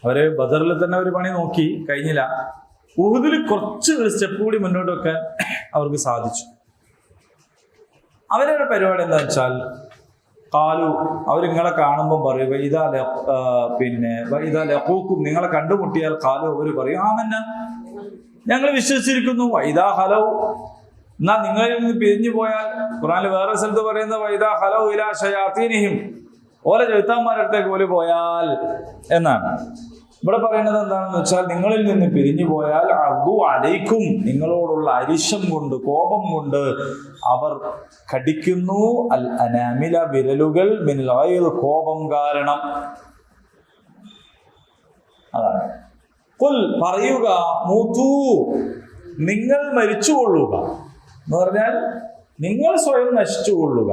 അവര് ബദറിൽ തന്നെ ഒരു പണി നോക്കി, കഴിഞ്ഞില്ല. ഉഹുദിൽ കുറച്ച് ഒരു സ്റ്റെപ്പ് കൂടി മുന്നോട്ട് വെക്കാൻ അവർക്ക് സാധിച്ചു. അവരുടെ പരിപാടി എന്താ വെച്ചാൽ, കാലു, അവരിങ്ങളെ കാണുമ്പോൾ പറയും, ഇതാ ലഖൂക്കും, നിങ്ങളെ കണ്ടുമുട്ടിയാൽ കാലു, അവർ പറയും, ആമന്ന, ഞങ്ങൾ വിശ്വസിച്ചിരിക്കുന്നു. വൈദാ ഹലോ, എന്നാ നിങ്ങളിൽ നിന്ന് പിരിഞ്ഞു പോയാൽ, ഖുർആനിൽ വേറെ സ്ഥലത്ത് പറയുന്നത് വൈദാ ഹലോ ഇലാ ശയാത്തീനിഹിം, ഓലെ ചെറുത്താന്മാരടുത്തേക്ക് പോലെ പോയാൽ എന്നാണ്. ഇവിടെ പറയുന്നത് എന്താണെന്ന് വെച്ചാൽ, നിങ്ങളിൽ നിന്ന് പിരിഞ്ഞു പോയാൽ അദു അലൈക്കും, നിങ്ങളോടുള്ള അരിശം കൊണ്ട്, കോപം കൊണ്ട് അവർ കടിക്കുന്നു. അൽ അനാമില, വിരലുകൾ, മിനൽ ഗൈദ്, കോപം കാരണം. അതാണ്. ഖുൽ, പറയുക, മൂതു, നിങ്ങൾ മരിച്ചുകൊള്ളുക എന്ന് പറഞ്ഞാൽ നിങ്ങൾ സ്വയം നശിച്ചുകൊള്ളുക.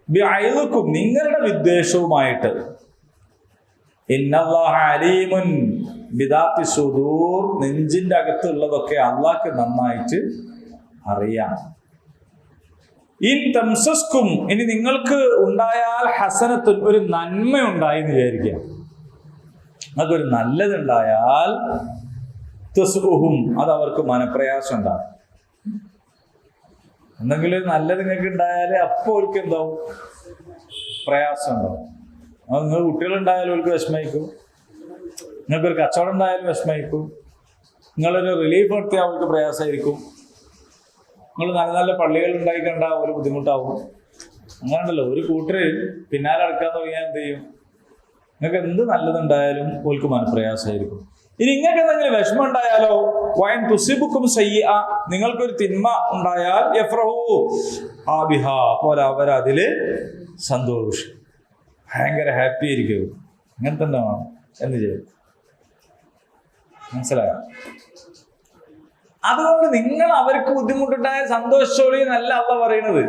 ബിഅയ്ദിക്കും, നിങ്ങളുടെ വിദ്വേഷവുമായിട്ട്. ഇന്നല്ലാഹ അലീമുൻ ബിദാത്തി സുദൂർ, നെഞ്ചിന്റെ അകത്തുള്ളതൊക്കെ അള്ളാഹ്ക്ക് നന്നായിട്ട് അറിയാം. ഇൻ തംസസ്കും, ഇനി നിങ്ങൾക്ക് ഉണ്ടായാൽ ഹസനത്തുൻ, ഒരു നന്മ ഉണ്ടായി എന്ന് വിചാരിക്കുക. നിങ്ങൾക്കൊരു നല്ലതുണ്ടായാൽ തസ്ഉഹും, അത് അവർക്ക് മനപ്രയാസം ഉണ്ടാകും. എന്തെങ്കിലും നല്ലത് നിങ്ങൾക്ക് ഉണ്ടായാൽ അപ്പോൾ അവർക്ക് എന്താവും, പ്രയാസം ഉണ്ടാവും. അത് നിങ്ങൾ കുട്ടികളുണ്ടായാലും അവർക്ക് വിഷമിക്കും, നിങ്ങൾക്കൊരു കച്ചവടം ഉണ്ടായാലും വിഷമിക്കും, നിങ്ങളൊരു റിലീഫ് നടത്തിയാൽ അവർക്ക് പ്രയാസമായിരിക്കും, നിങ്ങൾ നല്ല നല്ല പള്ളികൾ ഉണ്ടായിക്കണ്ട ഒരു ബുദ്ധിമുട്ടാവും. അങ്ങനെയുണ്ടല്ലോ, ഒരു കൂട്ടര് പിന്നാലെ നടക്കാൻ തുടങ്ങിയാൽ എന്ത് ചെയ്യും, നിങ്ങൾക്ക് എന്ത് നല്ലതുണ്ടായാലും ഓൾക്ക് മനപ്രയാസമായിരിക്കും. ഇനി നിങ്ങൾക്ക് എന്തെങ്കിലും വിഷമം ഉണ്ടായാലോ, വൈൻ തുസിബുക്കും സയ്യ, നിങ്ങൾക്കൊരു തിന്മ ഉണ്ടായാൽ യഫ്റഹു ആബിഹ, പോലെ അവരതില് സന്തോഷം, ഭയങ്കര ഹാപ്പി ആയിരിക്കും. അങ്ങനെ തന്നെ വേണം എന്ന് ചെയ്യും. മനസ്സിലായോ? അതുകൊണ്ട് നിങ്ങൾ അവർക്ക് ബുദ്ധിമുട്ടുണ്ടായ സന്തോഷിച്ചോളി എന്നല്ല അള്ളാഹ് പറയുന്നത്.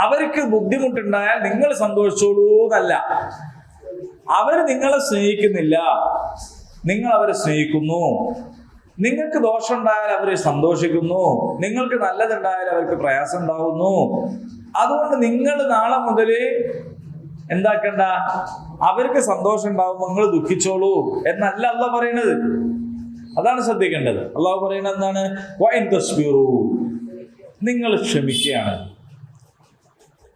അവർക്ക് ബുദ്ധിമുട്ടുണ്ടായാൽ നിങ്ങൾ സന്തോഷിച്ചോളൂ എന്നല്ല. അവർ നിങ്ങളെ സ്നേഹിക്കുന്നില്ല, നിങ്ങൾ അവരെ സ്നേഹിക്കുന്നു. നിങ്ങൾക്ക് ദോഷം ഉണ്ടായാൽ അവർ സന്തോഷിക്കുന്നു, നിങ്ങൾക്ക് നല്ലതുണ്ടായാൽ അവർക്ക് പ്രയാസം ഉണ്ടാകുന്നു. അതുകൊണ്ട് നിങ്ങൾ നാളെ മുതൽ എന്താക്കണ്ട, അവർക്ക് സന്തോഷം ഉണ്ടാകുമ്പോൾ നിങ്ങൾ ദുഃഖിച്ചോളൂ എന്നല്ല അള്ളാഹ് പറയുന്നത്. അതാണ് ശ്രദ്ധിക്കേണ്ടത്. അള്ളാഹു പറയുന്നത് എന്താണ്? വഇൻ തസ്ബിറൂ, നിങ്ങൾ ക്ഷമിക്കുകയാണ്,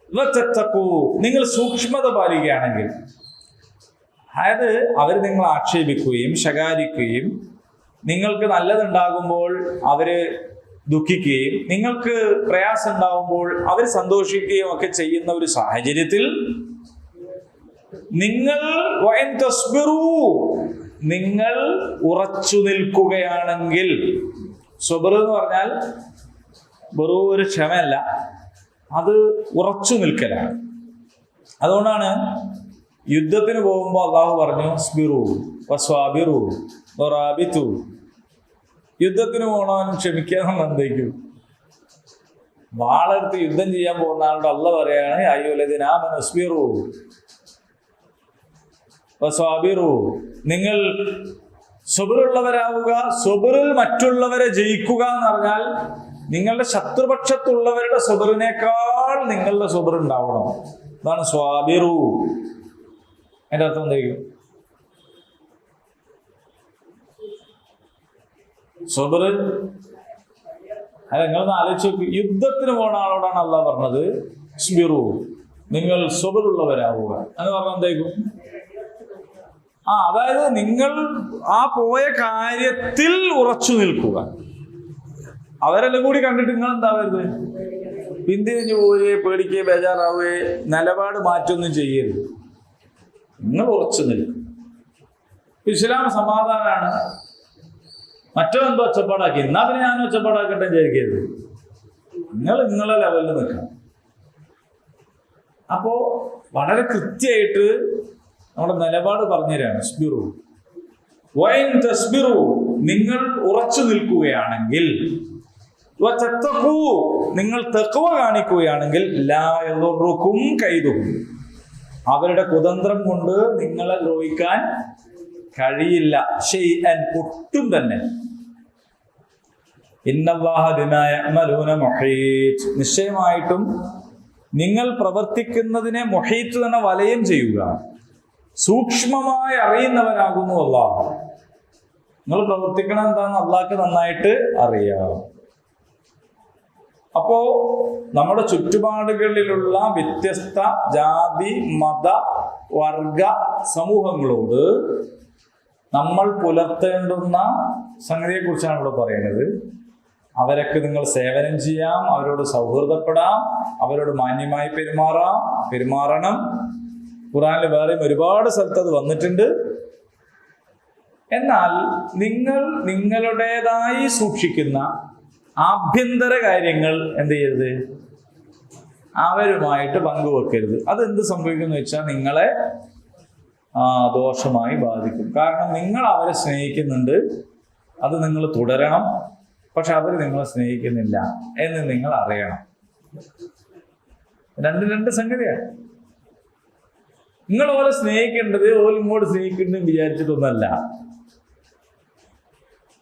വതത്തഖൂ, നിങ്ങൾ സൂക്ഷ്മത പാലിക്കുകയാണെങ്കിൽ. അതായത് അവർ നിങ്ങളെ ആക്ഷേപിക്കുകയും ശകാരിക്കുകയും നിങ്ങൾക്ക് നല്ലതുണ്ടാകുമ്പോൾ അവര് ദുഃഖിക്കുകയും നിങ്ങൾക്ക് പ്രയാസം ഉണ്ടാകുമ്പോൾ അവർ സന്തോഷിക്കുകയും ഒക്കെ ചെയ്യുന്ന ഒരു സാഹചര്യത്തിൽ നിങ്ങൾ വഇൻ തസ്ബിറൂ, നിങ്ങൾ ഉറച്ചു നിൽക്കുകയാണെങ്കിൽ. സ്വബർ എന്ന് പറഞ്ഞാൽ വെറും ഒരു ക്ഷമയല്ല, അത് ഉറച്ചു നിൽക്കലാണ്. അതുകൊണ്ടാണ് യുദ്ധത്തിന് പോകുമ്പോൾ അള്ളാഹു പറഞ്ഞു സ്ബിറു വസ്വാബിറു വറാബിതു. യുദ്ധത്തിന് പോകണവൻ ക്ഷമിക്കാന്ന് എന്തേക്കും? വാളെടുത്ത് യുദ്ധം ചെയ്യാൻ പോകുന്ന ആളുടെ അള്ളാഹ് പറയാണ് അയ്യുല്ലദീന ആമനൂ സ്ബിറു വസ്വാബിറു, നിങ്ങൾ സ്വബറുള്ളവരാവുക. സ്വബറിൽ മറ്റുള്ളവരെ ജയിക്കുക എന്ന് പറഞ്ഞാൽ നിങ്ങളുടെ ശത്രുപക്ഷത്തുള്ളവരുടെ സ്വബറിനേക്കാൾ നിങ്ങളുടെ സ്വബർ ഉണ്ടാവണം. അതാണ് സ്വാബിറു. അതിന്റെ അർത്ഥം എന്തായിരിക്കും? സ്വബർ അല്ല, നിങ്ങളൊന്ന് ആലോചിച്ച് നോക്ക്. യുദ്ധത്തിന് പോണ ആളോടാണ് അള്ളാഹ് പറഞ്ഞത് സ്ബിറു, നിങ്ങൾ സ്വബറുള്ളവരാവുക എന്ന് പറഞ്ഞാൽ എന്തായിരിക്കും? അതായത് നിങ്ങൾ ആ പോയ കാര്യത്തിൽ ഉറച്ചു നിൽക്കുക. അവരെല്ലാം കൂടി കണ്ടിട്ട് നിങ്ങൾ എന്താ വരുന്നത്? പിന്തിരിഞ്ഞു പോവുകയെ, പേടിക്കുകയെ, ബേജാറാവുകയെ, നിലപാട് മാറ്റൊന്നും ചെയ്യരുത്. നിങ്ങൾ ഉറച്ചു നിൽക്കും. ഇസ്ലാം സമാധാനമാണ്. മറ്റോ എന്തോ ഒച്ചപ്പാടാക്കി, എന്നാ പിന്നെ ഞാൻ ഒച്ചപ്പാടാക്കട്ടെ വിചാരിക്കരുത്. നിങ്ങൾ നിങ്ങളെ ലെവലിൽ നിൽക്കണം. അപ്പോ വളരെ കൃത്യമായിട്ട് നമ്മുടെ നിലപാട് പറഞ്ഞുതരാണ്. സ്ബിറു വൈൻ തസ്ബിറു, നിങ്ങൾ ഉറച്ചു നിൽക്കുകയാണെങ്കിൽ, വതത്തഖൂ, നിങ്ങൾ തഖ്വ കാണിക്കുകയാണെങ്കിൽ, ലാ യദുറുക്കും കൈദുഹും, അവരുടെ കുതന്ത്രം കൊണ്ട് നിങ്ങളെ ദ്രോഹിക്കാൻ കഴിയില്ല. ഷൈഅൻ, ഒട്ടും തന്നെ. ഇന്നല്ലാഹ ബിമാ യഅമലൂന മുഹീത്ത്, നിശ്ചയമായിട്ടും നിങ്ങൾ പ്രവർത്തിക്കുന്നതിനെ മുഹീത്ത് തന്നെ വലയം ചെയ്യുക, സൂക്ഷ്മമായി അറിയുന്നവനാകുന്നു അല്ലാഹ്. നിങ്ങൾ പ്രവർത്തിക്കണം എന്താണെന്ന് അള്ളാഹ്ക്ക് നന്നായിട്ട് അറിയാം. അപ്പോ നമ്മുടെ ചുറ്റുപാടുകളിലുള്ള വ്യത്യസ്ത ജാതി, മത, വർഗ സമൂഹങ്ങളോട് നമ്മൾ പുലർത്തേണ്ടുന്ന സംഗതിയെ കുറിച്ചാണ് ഇവിടെ പറയുന്നത്. അവരൊക്കെ നിങ്ങൾ സേവനം ചെയ്യാം, അവരോട് സൗഹൃദപ്പെടാം, അവരോട് മാന്യമായി പെരുമാറണം. ഖുർആനിൽ വേറെയും ഒരുപാട് സ്ഥലത്ത് അത് വന്നിട്ടുണ്ട്. എന്നാൽ നിങ്ങൾ നിങ്ങളുടേതായി സൂക്ഷിക്കുന്ന ആഭ്യന്തര കാര്യങ്ങൾ എന്ത് ചെയ്യരുത്? അവരുമായിട്ട് പങ്കുവെക്കരുത്. അതെന്ത് സംഭവിക്കുന്നു വെച്ചാൽ നിങ്ങളെ ദോഷമായി ബാധിക്കും. കാരണം നിങ്ങൾ അവരെ സ്നേഹിക്കുന്നുണ്ട്, അത് നിങ്ങൾ തുടരണം. പക്ഷെ അവർ നിങ്ങളെ സ്നേഹിക്കുന്നില്ല എന്ന് നിങ്ങൾ അറിയണം. രണ്ട് സംഗതിയാണ്. നിങ്ങൾ ഓരോ സ്നേഹിക്കേണ്ടത് ഓരോ ഇങ്ങോട്ട് സ്നേഹിക്കേണ്ടത് വിചാരിച്ചിട്ടൊന്നല്ല.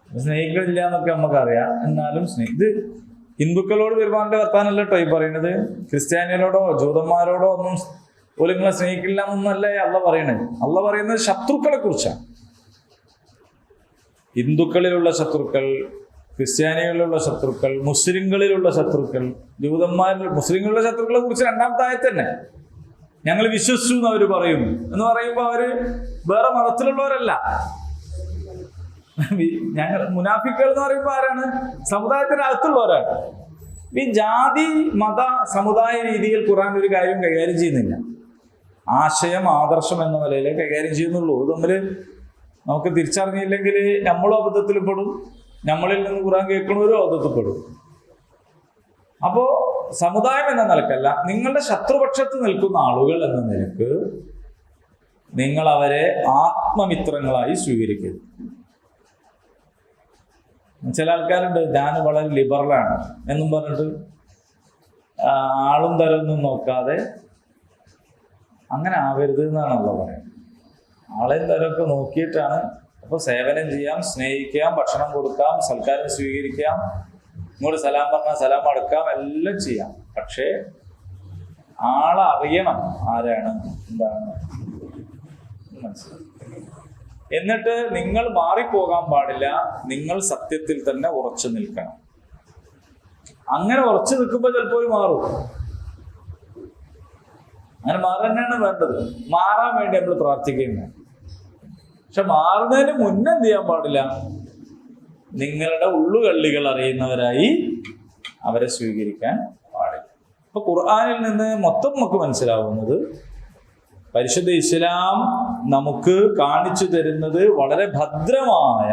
സ്നേഹിക്കുന്നില്ല എന്നൊക്കെ നമുക്കറിയാം. എന്നാലും ഇത് ഹിന്ദുക്കളോട് പെരുമാറിന്റെ വർത്താനല്ല കേട്ടോ ഈ പറയുന്നത്. ക്രിസ്ത്യാനികളോടോ ജൂതന്മാരോടോ ഒന്നും ഓല് നിങ്ങളെ സ്നേഹിക്കില്ല എന്നൊന്നല്ലേ അള്ളാഹ് പറയണത്. അള്ളാഹ് പറയുന്നത് ശത്രുക്കളെ കുറിച്ചാണ്. ഹിന്ദുക്കളിലുള്ള ശത്രുക്കൾ, ക്രിസ്ത്യാനികളിലുള്ള ശത്രുക്കൾ, മുസ്ലിങ്ങളിലുള്ള ശത്രുക്കൾ, ജൂതന്മാരിൽ മുസ്ലിങ്ങളുടെ ശത്രുക്കളെ കുറിച്ച് രണ്ടാമത്തെ ആയത്ത് തന്നെ ഞങ്ങൾ വിശ്വസിച്ചു എന്ന് അവർ പറയും എന്ന് പറയുമ്പോൾ അവര് വേറെ മതത്തിലുള്ളവരല്ല. ഞങ്ങൾ മുനാഫിക്കുകൾ എന്ന് പറയുമ്പോൾ ആരാണ്? സമുദായത്തിനകത്തുള്ളവരാണ്. ഈ ജാതി മത സമുദായ രീതിയിൽ ഖുർആൻ ഒരു കാര്യം കൈകാര്യം ചെയ്യുന്നില്ല. ആശയം ആദർശം എന്ന നിലയിലേ കൈകാര്യം ചെയ്യുന്നുള്ളൂ. ഇത് തമ്മിൽ നമുക്ക് തിരിച്ചറിഞ്ഞില്ലെങ്കിൽ നമ്മളും അബദ്ധത്തിൽ പെടും, നമ്മളിൽ നിന്ന് ഖുർആൻ കേൾക്കുന്നവരും അബദ്ധത്തിൽ പെടും. അപ്പോ സമുദായം എന്ന നിലക്കല്ല, നിങ്ങളുടെ ശത്രുപക്ഷത്ത് നിൽക്കുന്ന ആളുകൾ എന്ന നിലക്ക് നിങ്ങൾ അവരെ ആത്മമിത്രങ്ങളായി സ്വീകരിക്കരുത്. ചില ആൾക്കാരുണ്ട്, ഞാൻ വളരെ ലിബറലാണ് എന്നും പറഞ്ഞിട്ട് ആളും തരമൊന്നും നോക്കാതെ അങ്ങനെ ആവരുത് എന്നാണല്ലോ പറയുന്നത്. ആളെയും തരമൊക്കെ നോക്കിയിട്ടാണ്. അപ്പോൾ സേവനം ചെയ്യാം, സ്നേഹിക്കാം, ഭക്ഷണം കൊടുക്കാം, സൽക്കാരം സ്വീകരിക്കാം, ഇങ്ങോട്ട് സലാം പറഞ്ഞാൽ സലാം അടക്കാം, എല്ലാം ചെയ്യാം. പക്ഷേ ആളറിയണം ആരാണ്, എന്താണ് മനസ്സിലായി. എന്നിട്ട് നിങ്ങൾ മാറിപ്പോകാൻ പാടില്ല. നിങ്ങൾ സത്യത്തിൽ തന്നെ ഉറച്ചു നിൽക്കണം. അങ്ങനെ ഉറച്ചു നിൽക്കുമ്പോൾ ചിലപ്പോൾ മാറും. അങ്ങനെ മാറാൻ തന്നെയാണ് വേണ്ടത്. മാറാൻ വേണ്ടി നമ്മൾ പ്രാർത്ഥിക്കുന്നത്. പക്ഷെ മാറുന്നതിന് മുന്നേ എന്ത് ചെയ്യാൻ പാടില്ല? നിങ്ങളുടെ ഉള്ളുകള്ളികൾ അറിയുന്നവരായി അവരെ സ്വീകരിക്കാൻ പാടില്ല. ഇപ്പൊ ഖുർആനിൽ നിന്ന് മൊത്തം നമുക്ക് മനസ്സിലാവുന്നത്, പരിശുദ്ധ ഇസ്ലാം നമുക്ക് കാണിച്ചു തരുന്നത് വളരെ ഭദ്രമായ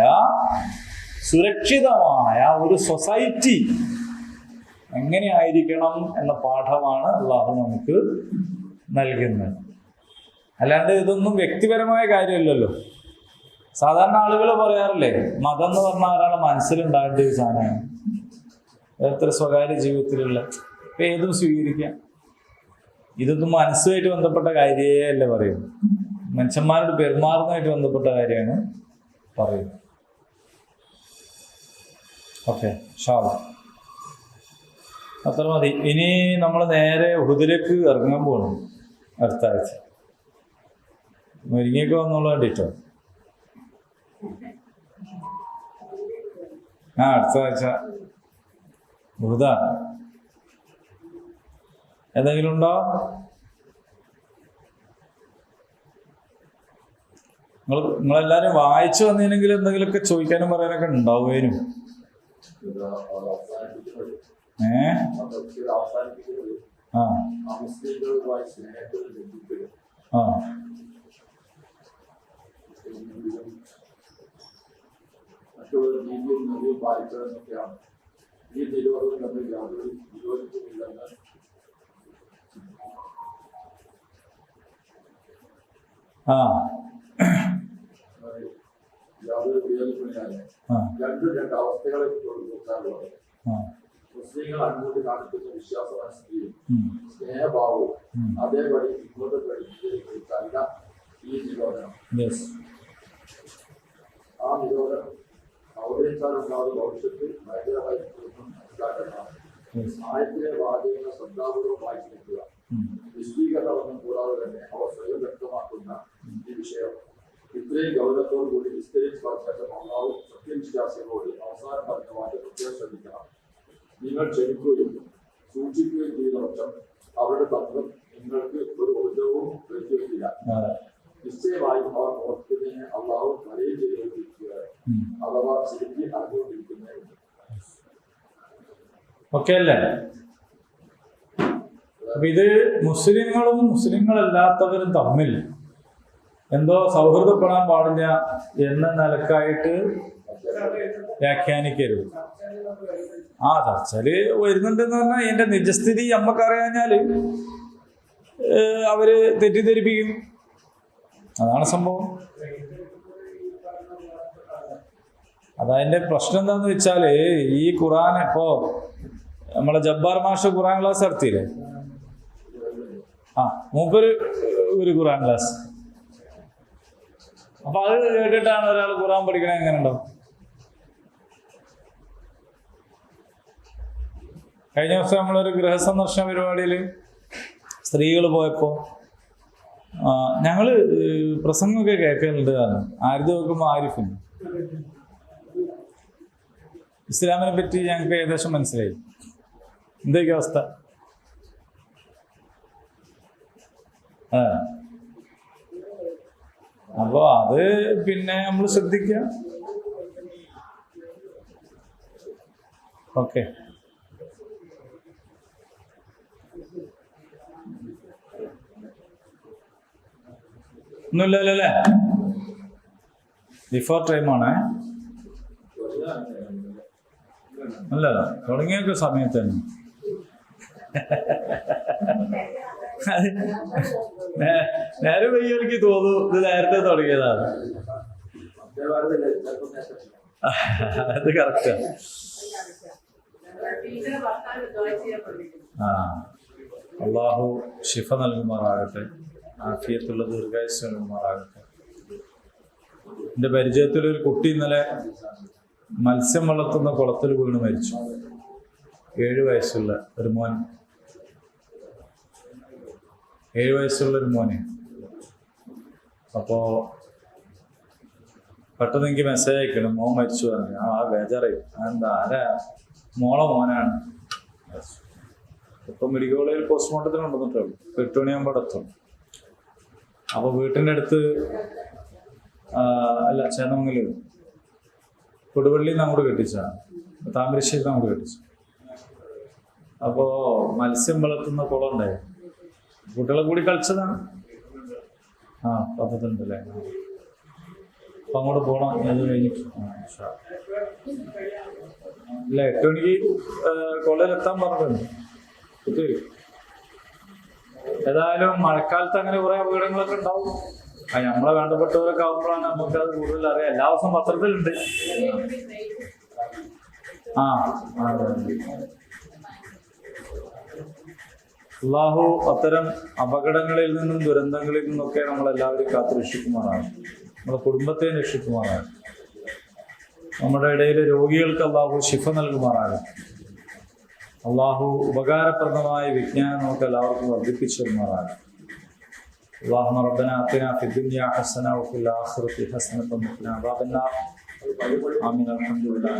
സുരക്ഷിതമായ ഒരു സൊസൈറ്റി എങ്ങനെയായിരിക്കണം എന്ന പാഠമാണ് അല്ലാഹു നമുക്ക് നൽകുന്നത്. അല്ലാണ്ട് ഇതൊന്നും വ്യക്തിപരമായ കാര്യമല്ലല്ലോ. സാധാരണ ആളുകൾ പറയാറില്ലേ, മതം എന്ന് പറഞ്ഞാൽ ഒരാളെ മനസ്സിലുണ്ടാകേണ്ട ഒരു സാധനമാണ്. എത്ര സ്വകാര്യ ജീവിതത്തിലുള്ള ഇപ്പൊ ഏതും സ്വീകരിക്കാം. ഇതൊന്നും മനസ്സുമായിട്ട് ബന്ധപ്പെട്ട കാര്യമേ അല്ല പറയുന്നത്. മനുഷ്യന്മാരോട് പെരുമാറുന്നതായിട്ട് ബന്ധപ്പെട്ട കാര്യമാണ് പറയുന്നത്. ഓക്കെ, അത്ര മതി. ഇനി നമ്മൾ നേരെ ഉഹുദിലേക്ക് ഇറങ്ങാൻ പോകണം. അടുത്ത ആഴ്ച ഒരുങ്ങിയൊക്കെ വന്നോളൂ വേണ്ടിട്ടോ. അടുത്ത ആഴ്ച ഉഹുദാണ്. എന്തെങ്കിലും ഉണ്ടോ? നിങ്ങളെല്ലാരും വായിച്ചു വന്നില്ലെങ്കിൽ എന്തെങ്കിലുമൊക്കെ ചോദിക്കാനും പറയാനൊക്കെ ഉണ്ടാവുകയും. മറ്റുള്ള രീതിയിൽ നദിയും പാലിക്കണമെന്നൊക്കെയാണ്. ഈ നിരോധനം തമ്മിൽ യാതൊരു വിരോധിക്കുന്നില്ലെന്ന് യാതൊരു വിരോധിക്കുന്നില്ല. രണ്ട് അവസ്ഥകളെ നോക്കാറുള്ളത്. മുസ്ലിങ്ങൾ അങ്ങോട്ട് കാണിക്കുന്ന വിശ്വാസ മനസ്ഥിതിയും സ്നേഹഭാവവും അതേപടി ഇങ്ങോട്ട് പഠിപ്പിച്ചല്ല ഈ നിരോധനം. ആ നിരോധനം സൗകര്യക്കാരുണ്ടാകുന്ന ഭവിഷ്യത്തിൽ ഭയങ്കരമായി മനസ്സിലാക്കുന്നതാണ്. ആയത്തിലെ വാചകങ്ങൾ ശ്രദ്ധാപൂർവ്വം വായിച്ചെടുക്കുക. വിശദീകരണമൊന്നും കൂടാതെ തന്നെ അവർ സ്വയം വ്യക്തമാക്കുന്ന ഈ വിഷയം ഇത്രയും ഗൗരവത്തോടു കൂടി വിസ്തരിച്ച് പറഞ്ഞ അള്ളാഹു സത്യവിശ്വാസികളോട് അവസാനം പറഞ്ഞ വാക്ക് പ്രത്യേകം ശ്രദ്ധിക്കണം. നിങ്ങൾ ക്ഷമിക്കുകയും സൂക്ഷിക്കുകയും ചെയ്യുന്ന പക്ഷം അവരുടെ തത്വം നിങ്ങൾക്ക് ഒരു ഊർജവും വരുത്തിയില്ല. നിശ്ചയമായും അവർ ഓർക്കുന്നതിന് അള്ളാഹു വരെയും ചെയ്തുകൊണ്ടിരിക്കുകയാണ്. അഥവാ ശരിക്കും അറിഞ്ഞുകൊണ്ടിരിക്കുന്നതുണ്ട്. ഓക്കെ അല്ലേ? അപ്പൊ ഇത് മുസ്ലിങ്ങളും മുസ്ലിങ്ങളല്ലാത്തവരും തമ്മിൽ എന്തോ സൗഹൃദപ്പെടാൻ പാടില്ല എന്ന നിലക്കായിട്ട് വ്യാഖ്യാനിക്കരുത്. ചർച്ചയില് വരുന്നുണ്ടെന്ന് പറഞ്ഞാൽ ഇതിന്റെ നിജസ്ഥിതി നമ്മക്കറിയാഞ്ഞാല് അവര് തെറ്റിദ്ധരിപ്പിക്കും. അതാണ് സംഭവം. അതതിന്റെ പ്രശ്നം എന്താന്ന് വെച്ചാല്, ഈ ഖുർആൻ ഇപ്പോ നമ്മളെ ജബ്ബാർ മാഷ് ഖുർആൻ ക്ലാസ് നടത്തിയില്ലേ? മൂപ്പര് ഒരു ഖുർആൻ ക്ലാസ്. അപ്പൊ അത് കേട്ടിട്ടാണ് ഒരാൾ ഖുർആൻ പഠിക്കണേ. എങ്ങനെ ഉണ്ടാവും? കഴിഞ്ഞ ദിവസം നമ്മളൊരു ഗൃഹസന്ദർശന പരിപാടിയിൽ സ്ത്രീകൾ പോയപ്പോ ഞങ്ങള് പ്രസംഗമൊക്കെ കേൾക്കലുണ്ട്. കാരണം ആരിത് നോക്കുമ്പോ ആരിഫുണ്ട്. ഇസ്ലാമിനെ പറ്റി ഞങ്ങൾക്ക് ഏകദേശം മനസ്സിലായി. എന്തൊക്കെ അവസ്ഥ? അപ്പൊ അത് പിന്നെ നമ്മൾ ശ്രദ്ധിക്കുക. ഓക്കെ. ഒന്നുമില്ലല്ലോ അല്ലേ? ബിഫോർ ടൈമാണ്. അല്ലല്ല, തുടങ്ങിയൊക്കെ സമയത്ത് തന്നെ. നേരെ വയ്യെനിക്ക് തോന്നുന്നു ഇത് നേരത്തെ തുടങ്ങിയതാണ്. അത് കറക്റ്റാ. അള്ളാഹു ശിഫ നൽകുമാറാകട്ടെ, ആഫിയത്തുള്ള ദീർഘായുസ്സ് നൽകുമാറാകട്ടെ. എൻ്റെ പരിചയത്തിലൊരു കുട്ടി ഇന്നലെ മത്സ്യം വളർത്തുന്ന കുളത്തിൽ വീണ് മരിച്ചു. 7 വയസ്സുള്ള ഒരു മോൻ. 7 വയസ്സുള്ള ഒരു മോനെ. അപ്പോൾ പെട്ടെന്ന് എനിക്ക് മെസ്സേജ് അയക്കണം, മോൻ മരിച്ചു പറഞ്ഞു. ആ ബേജാറായി. എന്താ ആരാ? മോനാണ്. ഇപ്പം മെഡിക്കൽ കോളേജിൽ പോസ്റ്റ്മോർട്ടത്തിന് കൊണ്ടുവന്നിട്ടുള്ളൂ. 8 മണിയാകുമ്പോൾ എത്തും. അപ്പോൾ വീട്ടിൻ്റെ അടുത്ത് അല്ല, ചേന്നമംഗലൂർ കൊടുവള്ളിയിൽ നിന്ന് അങ്ങോട്ട് കെട്ടിച്ചാണ്, താമരശ്ശേരി അങ്ങോട്ട് കെട്ടിച്ചു. അപ്പോൾ മത്സ്യം വളർത്തുന്ന കുളം ഉണ്ടായി. കുട്ടികളെ കൂടി കളിച്ചതാണ്. പദ്ധതിണ്ടല്ലേ? അപ്പം അങ്ങോട്ട് പോകണം. അത് കഴിഞ്ഞിട്ട് ഇല്ല, 8 മണിക്ക് കോളേജിലെത്താൻ പറഞ്ഞിട്ടുണ്ട്. കുട്ടി ഏതായാലും മഴക്കാലത്ത് അങ്ങനെ കുറെ അപകടങ്ങളൊക്കെ ഉണ്ടാവും. നമ്മളെ വേണ്ടപ്പെട്ടവരൊക്കെ ആകുമ്പോഴാണ് നമുക്ക് അത് കൂടുതൽ അറിയാം. എല്ലാ ദിവസവും പത്രത്തിലുണ്ട്. അള്ളാഹു അത്തരം അപകടങ്ങളിൽ നിന്നും ദുരന്തങ്ങളിൽ നിന്നൊക്കെ നമ്മളെല്ലാവരും കാത്തു രക്ഷിക്കുമാറാണ്. നമ്മുടെ കുടുംബത്തെ രക്ഷിക്കുമാറാണ്. നമ്മുടെ ഇടയിൽ രോഗികൾക്ക് അള്ളാഹു ശിഫ നൽകുമാറാകും. അള്ളാഹു ഉപകാരപ്രദമായ വിജ്ഞാനം നമുക്ക് എല്ലാവർക്കും വർദ്ധിപ്പിച്ചു തരുമാറാകും. اللهم ربنا آتنا في الدنيا حسنة وفي الآخرة حسنة وقنا عذاب النار. آمين. الحمد لله.